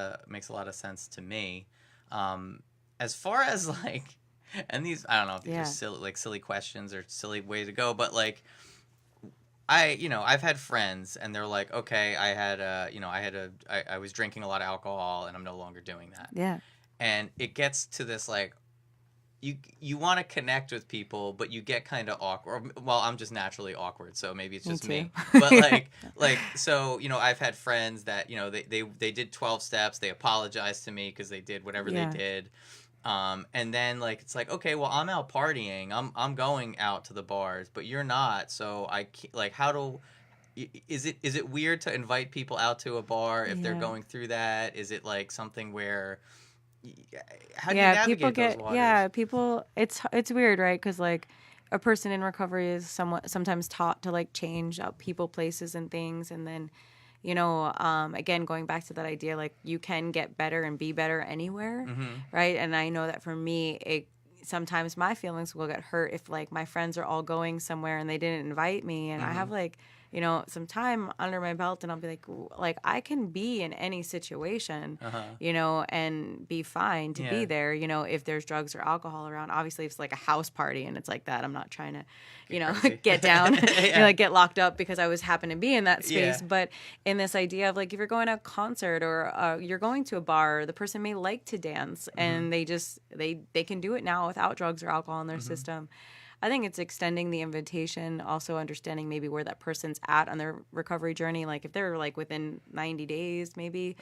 Speaker 1: of sense to me. As far as and these, I don't know if these are silly questions or silly way to go, but I've had friends and they're okay, I was drinking a lot of alcohol and I'm no longer doing that.
Speaker 4: Yeah.
Speaker 1: And it gets to this you want to connect with people, but you get kind of awkward. Well, I'm just naturally awkward, so maybe it's just me. But so I've had friends that they did 12 steps. They apologized to me because they did whatever they did. And then it's like, okay, well, I'm out partying. I'm going out to the bars, but you're not. So is it weird to invite people out to a bar if they're going through that? Is it something where how do you navigate those waters?
Speaker 4: People it's weird, right? Because a person in recovery is sometimes taught to change up people, places, and things, and then again, going back to that idea, you can get better and be better anywhere, right? And I know that for me, sometimes my feelings will get hurt if my friends are all going somewhere and they didn't invite me, and I have some time under my belt, and I'll be like I can be in any situation, and be fine to be there, if there's drugs or alcohol around. Obviously, if it's a house party and it's like that, I'm not trying to, get down, get locked up because I happen to be in that space. Yeah. But in this idea of if you're going to a concert or you're going to a bar, the person may like to dance, and they can do it now without drugs or alcohol in their system. I think it's extending the invitation, also understanding maybe where that person's at on their recovery journey. If they're within 90 days, maybe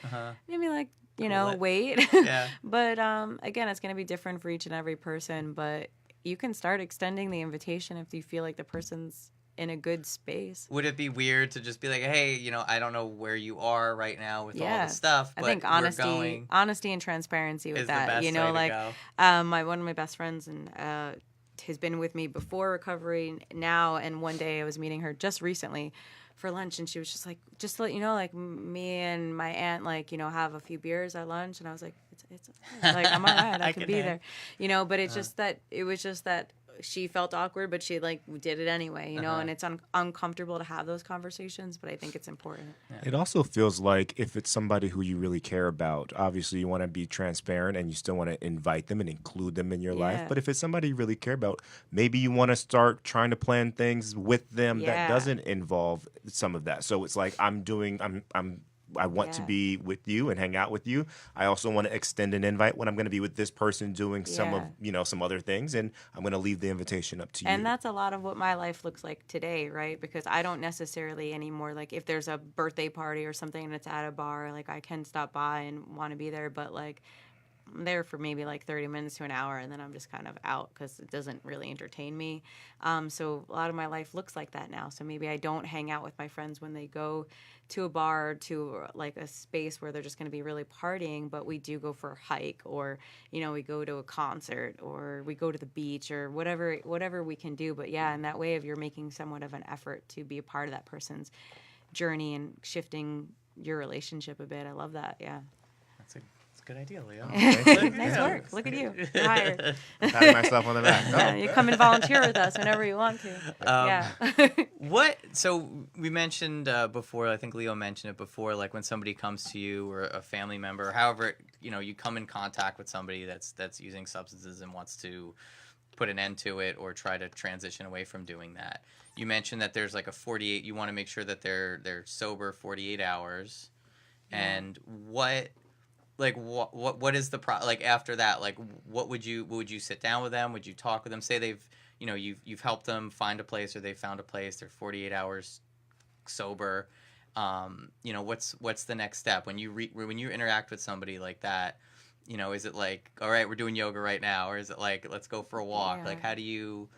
Speaker 4: wait. Yeah. But again, it's going to be different for each and every person. But you can start extending the invitation if you feel like the person's in a good space.
Speaker 1: Would it be weird to just be like, hey, I don't know where you are right now with all the stuff, but
Speaker 4: I think honesty and transparency with that.
Speaker 1: The best way to go.
Speaker 4: One of my best friends and has been with me before recovery now, and one day I was meeting her just recently for lunch, and she was just just to let you know, me and my aunt have a few beers at lunch, and I was like, it's I'm all right, I can be there, but it's just that it was just that she felt awkward, but she did it anyway, and it's uncomfortable to have those conversations, but I think it's important.
Speaker 2: Yeah. It also feels like if it's somebody who you really care about, obviously you want to be transparent and you still want to invite them and include them in your life. But if it's somebody you really care about, maybe you want to start trying to plan things with them that doesn't involve some of that. So it's I want to be with you and hang out with you. I also want to extend an invite when I'm going to be with this person doing some of, some other things. And I'm going to leave the invitation up to you.
Speaker 4: And that's a lot of what my life looks like today, right? Because I don't necessarily anymore, if there's a birthday party or something and it's at a bar, I can stop by and want to be there. But I'm there for maybe 30 minutes to an hour, and then I'm just kind of out because it doesn't really entertain me. So a lot of my life looks like that now. So maybe I don't hang out with my friends when they go to a bar, to a space where they're just going to be really partying, but we do go for a hike, or we go to a concert, or we go to the beach, or whatever we can do. But in that way, if you're making somewhat of an effort to be a part of that person's journey and shifting your relationship a bit. I love that.
Speaker 1: That's a good idea, Leo.
Speaker 4: Nice work. Look at you. You're hired.
Speaker 2: Patting myself on the back.
Speaker 4: You come and volunteer with us whenever you want to.
Speaker 1: So we mentioned before, I think Leo mentioned it before, when somebody comes to you or a family member, or however, you come in contact with somebody that's using substances and wants to put an end to it or try to transition away from doing that. You mentioned that there's a 48, you want to make sure that they're sober 48 hours. And what is the after that, what would you sit down with them? Would you talk with them? Say they've, you've helped them find a place, or they found a place, they're 48 hours sober. What's the next step when you interact with somebody like that? Is it all right, we're doing yoga right now, or is it let's go for a walk? How do you?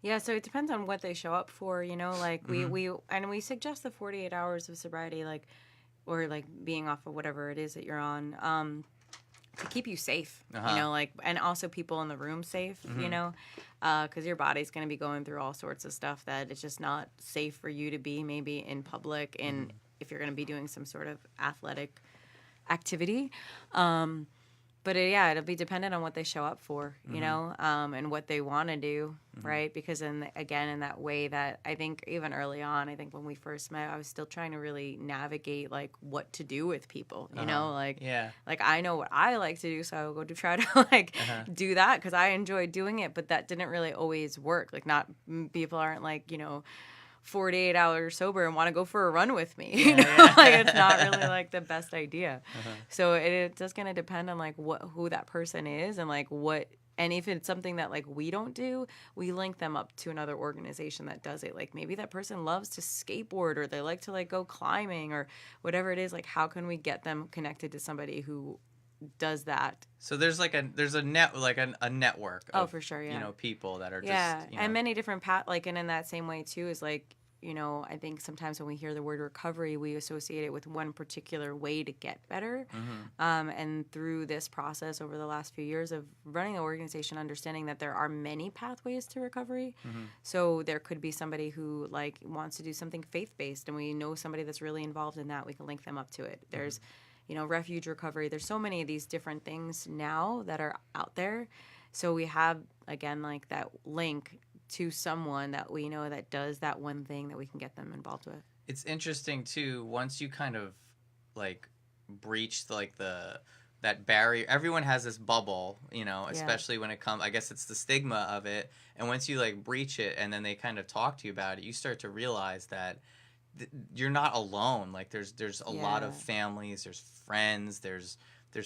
Speaker 4: Yeah, so it depends on what they show up for. We suggest the 48 hours of sobriety, or being off of whatever it is that you're on, to keep you safe, and also people in the room safe, because your body's going to be going through all sorts of stuff that it's just not safe for you to be maybe in public, and if you're going to be doing some sort of athletic activity. But it'll be dependent on what they show up for, and what they want to do, right? Because in that way that I think even early on, I think when we first met, I was still trying to really navigate what to do with people, I know what I like to do, so I will go to try to do that because I enjoy doing it, but that didn't really always work. People aren't 48 hours sober and want to go for a run with me. It's not really the best idea. So it's just going to depend on who that person is and what And if it's something that like we don't do, we link them up to another organization that does it. Like maybe that person loves to skateboard or they like to like go climbing or whatever it is. Like how can we get them connected to somebody who does that?
Speaker 1: So there's like a network
Speaker 4: Oh,
Speaker 1: of,
Speaker 4: for sure, yeah.
Speaker 1: you know, people that are
Speaker 4: Yeah,
Speaker 1: just, you
Speaker 4: and
Speaker 1: know,
Speaker 4: many different like, and in that same way too is like, you know, I think sometimes when we hear the word recovery, we associate it with one particular way to get better. And through this process over the last few years of running the organization, understanding that there are many pathways to recovery. So there could be somebody who like wants to do something faith-based, and we know somebody that's really involved in that. We can link them up to it. There's, you know, refuge recovery. There's so many of these different things now that are out there. So we have, again, like that link to someone that we know that does that one thing that we can get them involved with.
Speaker 1: it's interesting too, once you kind of like breach like that barrier. Everyone has this bubble, you know, especially when it comes, I guess it's the stigma of it. And once you like breach it and then they kind of talk to you about it, you start to realize that you're not alone. Like there's a lot of families, there's friends, there's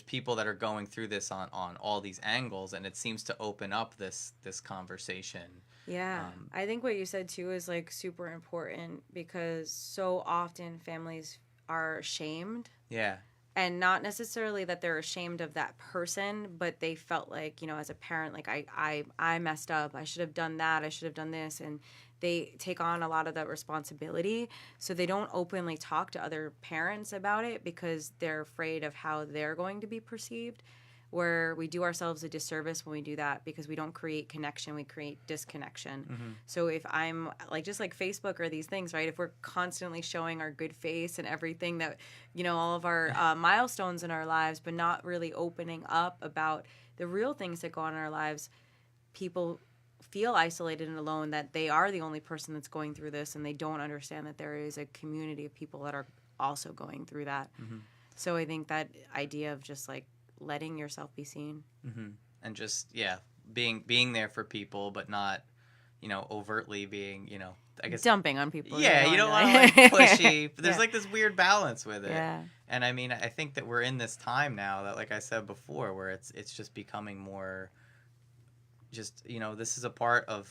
Speaker 1: people that are going through this on all these angles, and it seems to open up this conversation.
Speaker 4: Yeah. I think what you said too is like super important because so often families are ashamed.
Speaker 1: Yeah.
Speaker 4: And not necessarily that they're ashamed of that person, but they felt like, you know, as a parent, like I messed up. I should have done that. I should have done this. And they take on a lot of that responsibility. So they don't openly talk to other parents about it because they're afraid of how they're going to be perceived. Where we do ourselves a disservice when we do that because we don't create connection, we create disconnection. So if I'm like, just like Facebook or these things, right? If we're constantly showing our good face and everything that, you know, all of our milestones in our lives, but not really opening up about the real things that go on in our lives, people feel isolated and alone, that they are the only person that's going through this, and they don't understand that there is a community of people that are also going through that. So I think that idea of just like letting yourself be seen,
Speaker 1: and just being there for people, but not, you know, overtly being, you know, I guess
Speaker 4: dumping on people.
Speaker 1: Yeah, you don't want to like pushy. But there's like this weird balance with it.
Speaker 4: Yeah.
Speaker 1: And I mean, I think that we're in this time now that, like I said before, where it's just becoming more. Just, you know, this is a part of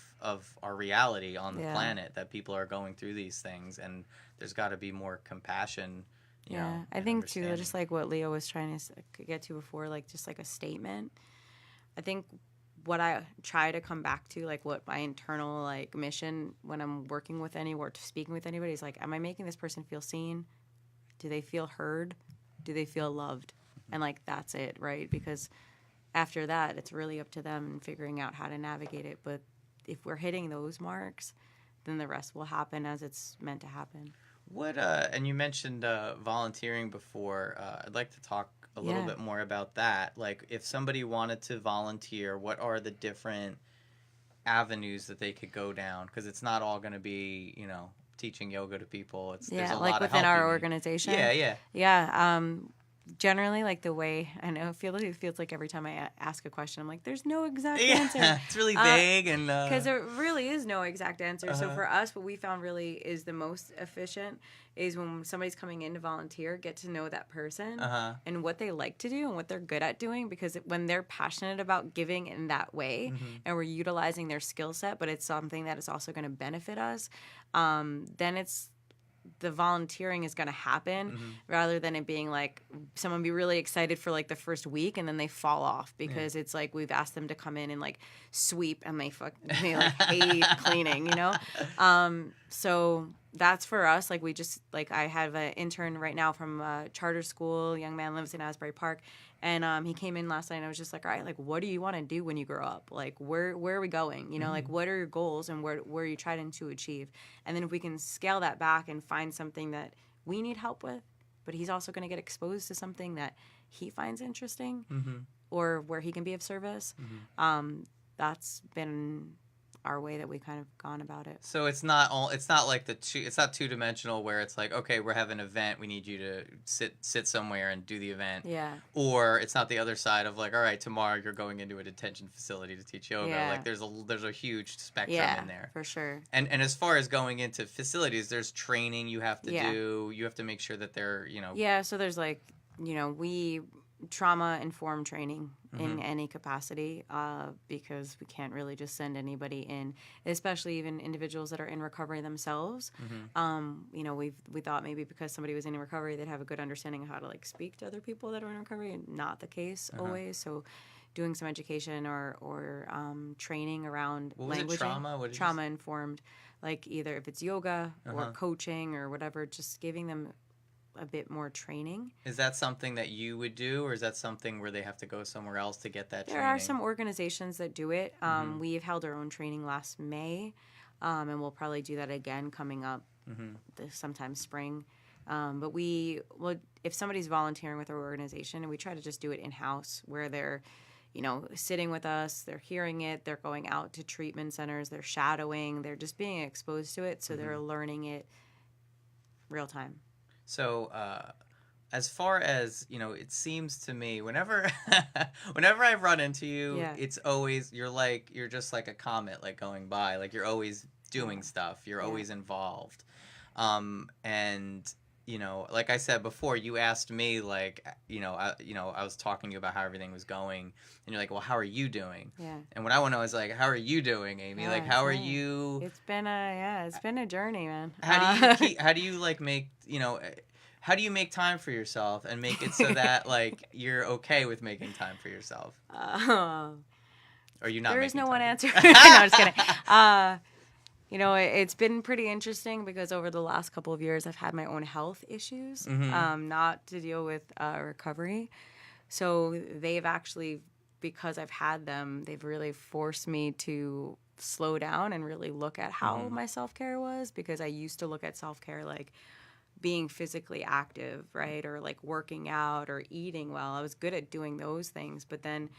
Speaker 1: our reality on the planet, that people are going through these things, and there's got to be more compassion. You know,
Speaker 4: I think too, just like what Leo was trying to get to before, like just like a statement. I think what I try to come back to, like what my internal like mission when I'm working with or speaking with anybody is like, am I making this person feel seen? Do they feel heard? Do they feel loved? And like that's it, right? Because after that, it's really up to them and figuring out how to navigate it. But if we're hitting those marks, then the rest will happen as it's meant to happen.
Speaker 1: What and you mentioned volunteering before. I'd like to talk a little bit more about that. Like, if somebody wanted to volunteer, what are the different avenues that they could go down? Because it's not all going to be, you know, teaching yoga to people. There's a
Speaker 4: like
Speaker 1: lot of
Speaker 4: within our
Speaker 1: helping.
Speaker 4: organization.
Speaker 1: Yeah.
Speaker 4: Generally, like the way I know, it feels like every time I ask a question, I'm like, there's no exact
Speaker 1: Yeah,
Speaker 4: answer.
Speaker 1: it's really vague, and
Speaker 4: because there really is no exact answer. So for us, what we found really is the most efficient is when somebody's coming in to volunteer, get to know that person and what they like to do and what they're good at doing. Because when they're passionate about giving in that way, and we're utilizing their skill set, but it's something that is also going to benefit us, then the volunteering is going to happen rather than it being like someone be really excited for like the first week and then they fall off because it's like we've asked them to come in and like sweep and they like hate cleaning, you know? So that's for us. Like we just, like I have an intern right now from charter school, young man lives in Asbury Park. And he came in last night and I was just like, all right, like, what do you want to do when you grow up? Like, where are we going? You know, like, what are your goals and where are you trying to achieve? And then if we can scale that back and find something that we need help with, but he's also going to get exposed to something that he finds interesting or where he can be of service, that's been our way that we kind of gone about it.
Speaker 1: So it's not like it's not two-dimensional where it's like, okay, we're having an event, we need you to sit somewhere and do the event.
Speaker 4: Yeah.
Speaker 1: Or it's not the other side of like, all right, tomorrow you're going into a detention facility to teach yoga.
Speaker 4: Yeah.
Speaker 1: Like there's a huge spectrum in there.
Speaker 4: For sure.
Speaker 1: And as far as going into facilities, there's training you have to do. You have to make sure that they're, you know.
Speaker 4: Yeah, so there's like, you know, we trauma-informed training in any capacity, because we can't really just send anybody in, especially even individuals that are in recovery themselves. You know, we thought maybe because somebody was in recovery, they'd have a good understanding of how to like speak to other people that are in recovery, and not the case always. So doing some education or training around
Speaker 1: What was it,
Speaker 4: language,
Speaker 1: trauma? What did you
Speaker 4: trauma informed, like either if it's yoga or coaching or whatever, just giving them a bit more training.
Speaker 1: Is that something that you would do, or is that something where they have to go somewhere else to get that
Speaker 4: There
Speaker 1: training?
Speaker 4: are some organizations that do it. We've held our own training last May, and we'll probably do that again coming up sometime spring. But if somebody's volunteering with our organization, and we try to just do it in-house where they're, you know, sitting with us, they're hearing it, they're going out to treatment centers, they're shadowing, they're just being exposed to it, so they're learning it real time.
Speaker 1: So, as far as, you know, it seems to me, whenever I've run into you, it's always, you're just like a comet, like going by, like you're always doing stuff, you're always involved. And, you know, like I said before, you asked me, like, I was talking to you about how everything was going, and you're like, well, how are you doing?
Speaker 4: Yeah.
Speaker 1: And what I want to know is, like, how are you doing, Amy?
Speaker 4: Yeah,
Speaker 1: like, how are you?
Speaker 4: It's been a journey, man.
Speaker 1: How do you like make, you know, how do you make time for yourself and make it so that like you're okay with making time for yourself? Or you not?
Speaker 4: There is no
Speaker 1: making
Speaker 4: one
Speaker 1: time?
Speaker 4: answer. No, I'm just kidding. You know, it's been pretty interesting because over the last couple of years, I've had my own health issues, not to deal with recovery. So they've actually, because I've had them, they've really forced me to slow down and really look at how my self-care was, because I used to look at self-care like being physically active, right? Or like working out or eating well. I was good at doing those things, but then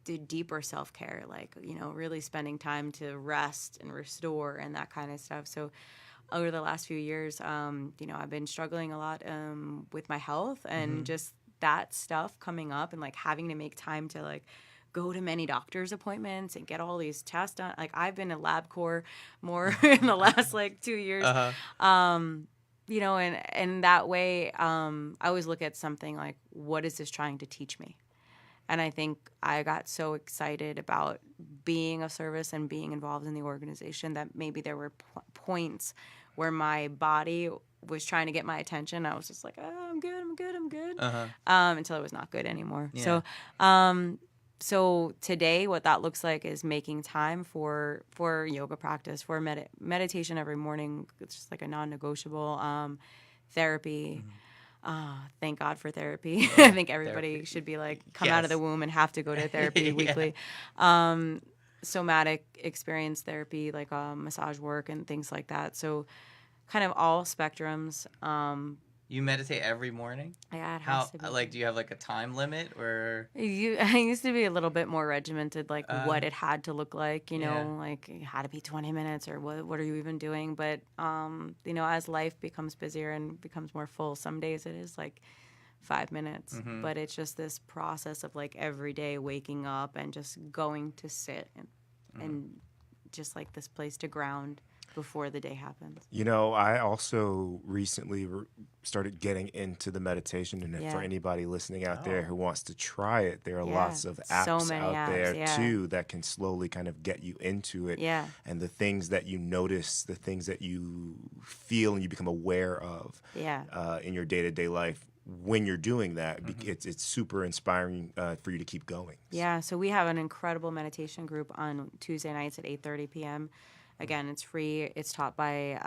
Speaker 4: did deeper self-care, like, you know, really spending time to rest and restore and that kind of stuff. So over the last few years, you know, I've been struggling a lot with my health and just that stuff coming up, and like having to make time to like go to many doctor's appointments and get all these tests done. Like I've been a LabCorp more in the last like 2 years. You know, and that way, I always look at something like, what is this trying to teach me? And I think I got so excited about being of service and being involved in the organization that maybe there were points where my body was trying to get my attention. I was just like, oh, I'm good. Until it was not good anymore.
Speaker 1: Yeah.
Speaker 4: So today, what that looks like is making time for yoga practice, for meditation every morning. It's just like a non-negotiable. Therapy. Thank God for therapy. I think everybody should be like come out of the womb and have to go to therapy weekly. Somatic experience therapy, like massage work and things like that. So kind of all spectrums.
Speaker 1: You meditate every morning?
Speaker 4: Yeah, it has to be.
Speaker 1: Like, do you have like a time limit, or?
Speaker 4: I used to be a little bit more regimented, like what it had to look like, you know, like it had to be 20 minutes or what are you even doing? But, you know, as life becomes busier and becomes more full, some days it is like 5 minutes, but it's just this process of like every day waking up and just going to sit and just like this place to ground before the day happens.
Speaker 2: You know, I also recently started getting into the meditation, and for anybody listening out there who wants to try it, there are lots of apps out there too that can slowly kind of get you into it.
Speaker 4: Yeah.
Speaker 2: And the things that you notice, the things that you feel and you become aware of in your day-to-day life, when you're doing that, it's super inspiring for you to keep going.
Speaker 4: Yeah, so we have an incredible meditation group on Tuesday nights at 8:30 p.m. Again, it's free. It's taught by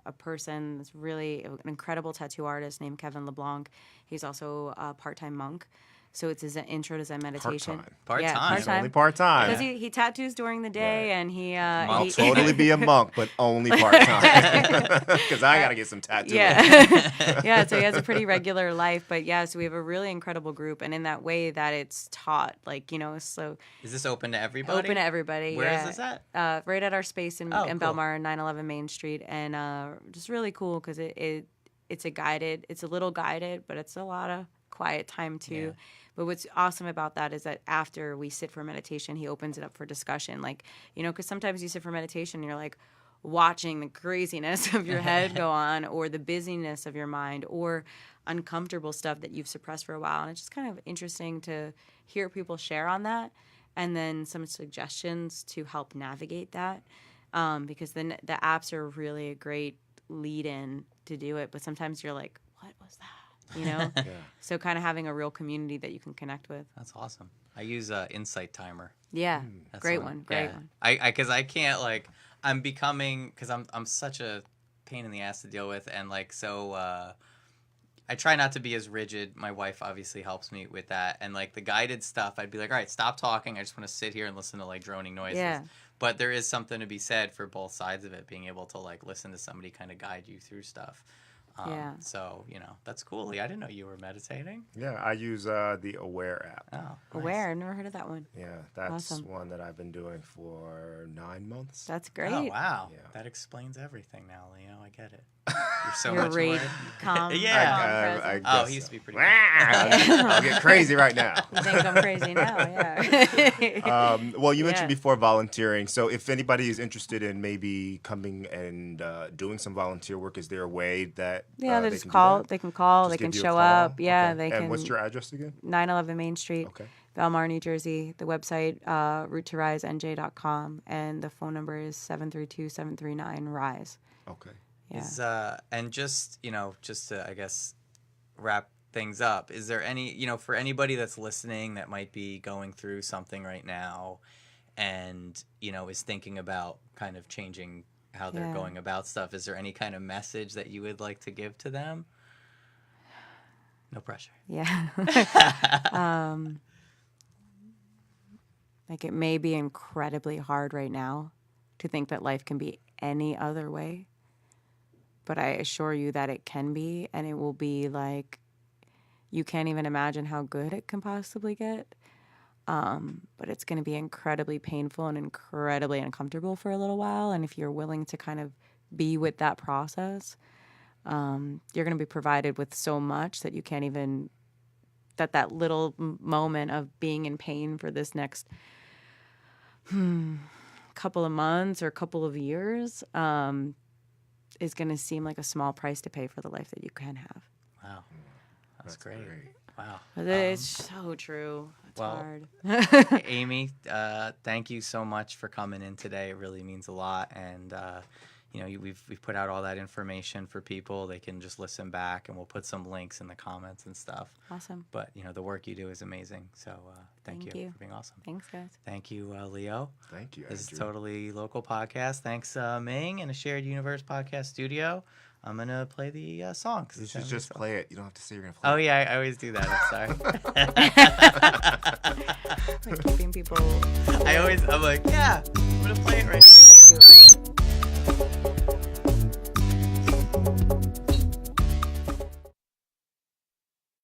Speaker 4: a person that's really an incredible tattoo artist named Kevin LeBlanc. He's also a part-time monk. So it's his intro to Zen meditation.
Speaker 1: Part-time.
Speaker 4: Yeah, part-time.
Speaker 2: Only part-time.
Speaker 4: Because he tattoos during the day, and
Speaker 2: I'll totally be a monk, but only part-time. Because I got to get some tattoos.
Speaker 4: Yeah. Yeah, so he has a pretty regular life. But yeah, so we have a really incredible group. And in that way that it's taught, like, you know, so.
Speaker 1: Is this open to everybody?
Speaker 4: Open to everybody.
Speaker 1: Where is this at?
Speaker 4: Right at our space in
Speaker 1: cool.
Speaker 4: Belmar, 911 Main Street. And just really cool because it's a little guided, but it's a lot of quiet time too. Yeah. But what's awesome about that is that after we sit for meditation, he opens it up for discussion. Like, you know, because sometimes you sit for meditation and you're like, watching the craziness of your head go on, or the busyness of your mind, or uncomfortable stuff that you've suppressed for a while. And it's just kind of interesting to hear people share on that, and then some suggestions to help navigate that, because the apps are really a great lead-in to do it. But sometimes you're like, what was that? You know?
Speaker 2: Yeah.
Speaker 4: So kind of having a real community that you can connect with.
Speaker 1: That's awesome. I use Insight Timer.
Speaker 4: Yeah,
Speaker 1: That's
Speaker 4: great
Speaker 1: the
Speaker 4: one. Great
Speaker 1: yeah.
Speaker 4: one.
Speaker 1: Because I can't, like, I'm becoming, because I'm such a pain in the ass to deal with, and like, so I try not to be as rigid. My wife obviously helps me with that, and like the guided stuff, I'd be like, all right, stop talking. I just want to sit here and listen to like droning noises.
Speaker 4: Yeah.
Speaker 1: But there is something to be said for both sides of it, being able to like listen to somebody kind of guide you through stuff.
Speaker 4: Yeah.
Speaker 1: So, that's cool. Lee, I didn't know you were meditating.
Speaker 2: Yeah, I use the Aware app.
Speaker 1: Oh, nice.
Speaker 4: Aware. I've never heard of that one.
Speaker 2: Yeah, that's
Speaker 4: Awesome.
Speaker 2: one that I've been doing for 9 months.
Speaker 4: That's great.
Speaker 1: Oh, wow.
Speaker 2: Yeah.
Speaker 1: That explains everything now, Leo. I get it. You're so
Speaker 4: You're
Speaker 1: much
Speaker 4: radiant,
Speaker 1: more.
Speaker 4: calm,
Speaker 1: Yeah.
Speaker 4: calm presence.
Speaker 1: Oh,
Speaker 2: guess
Speaker 1: he used to
Speaker 2: so.
Speaker 1: be pretty
Speaker 2: I'll get crazy right now.
Speaker 4: I think I'm crazy now, yeah.
Speaker 2: Well, you mentioned
Speaker 4: Yeah.
Speaker 2: before volunteering. So if anybody is interested in maybe coming and doing some volunteer work, is there a way that
Speaker 4: Yeah,
Speaker 2: they
Speaker 4: they just
Speaker 2: can do
Speaker 4: call.
Speaker 2: that?
Speaker 4: They can call.
Speaker 2: Just
Speaker 4: They can
Speaker 2: give you a
Speaker 4: show
Speaker 2: call?
Speaker 4: up. Yeah,
Speaker 2: Okay.
Speaker 4: they
Speaker 2: And
Speaker 4: can.
Speaker 2: what's your address again?
Speaker 4: 911 Main Street,
Speaker 2: Okay.
Speaker 4: Belmar, New Jersey. The website, roottoriseng.com, and the phone number is 732-739-RISE.
Speaker 2: Okay.
Speaker 4: Yeah.
Speaker 1: And just to, I guess, wrap things up, is there any, for anybody that's listening that might be going through something right now and, is thinking about kind of changing how they're
Speaker 4: Yeah.
Speaker 1: going about stuff, is there any kind of message that you would like to give to them? No pressure.
Speaker 4: Yeah. Like, it may be incredibly hard right now to think that life can be any other way, but I assure you that it can be, and it will be like you can't even imagine how good it can possibly get. But it's going to be incredibly painful and incredibly uncomfortable for a little while, and if you're willing to kind of be with that process, you're going to be provided with so much that you can't even, that little moment of being in pain for this next couple of months or couple of years is going to seem like a small price to pay for the life that you can have.
Speaker 1: Wow. That's great. Wow.
Speaker 4: But it's so true. It's
Speaker 1: well,
Speaker 4: hard.
Speaker 1: Amy, thank you so much for coming in today. It really means a lot. And, we've put out all that information for people. They can just listen back, and we'll put some links in the comments and stuff.
Speaker 4: Awesome.
Speaker 1: But, the work you do is amazing. So thank you for being awesome.
Speaker 4: Thanks, guys.
Speaker 1: Thank you, Leo.
Speaker 2: Thank you,
Speaker 1: This is
Speaker 2: Andrew.
Speaker 1: Totally Local Podcast. Thanks, Ming, and a Shared Universe podcast studio. I'm going to play the song. 'Cause
Speaker 2: You
Speaker 1: it's
Speaker 2: should
Speaker 1: having
Speaker 2: just
Speaker 1: so-
Speaker 2: play it. You don't have to say you're going to play
Speaker 1: Oh,
Speaker 2: it.
Speaker 1: yeah, I always do that. I'm sorry.
Speaker 4: Like keeping people.
Speaker 1: I'm like, yeah, I'm going to play it right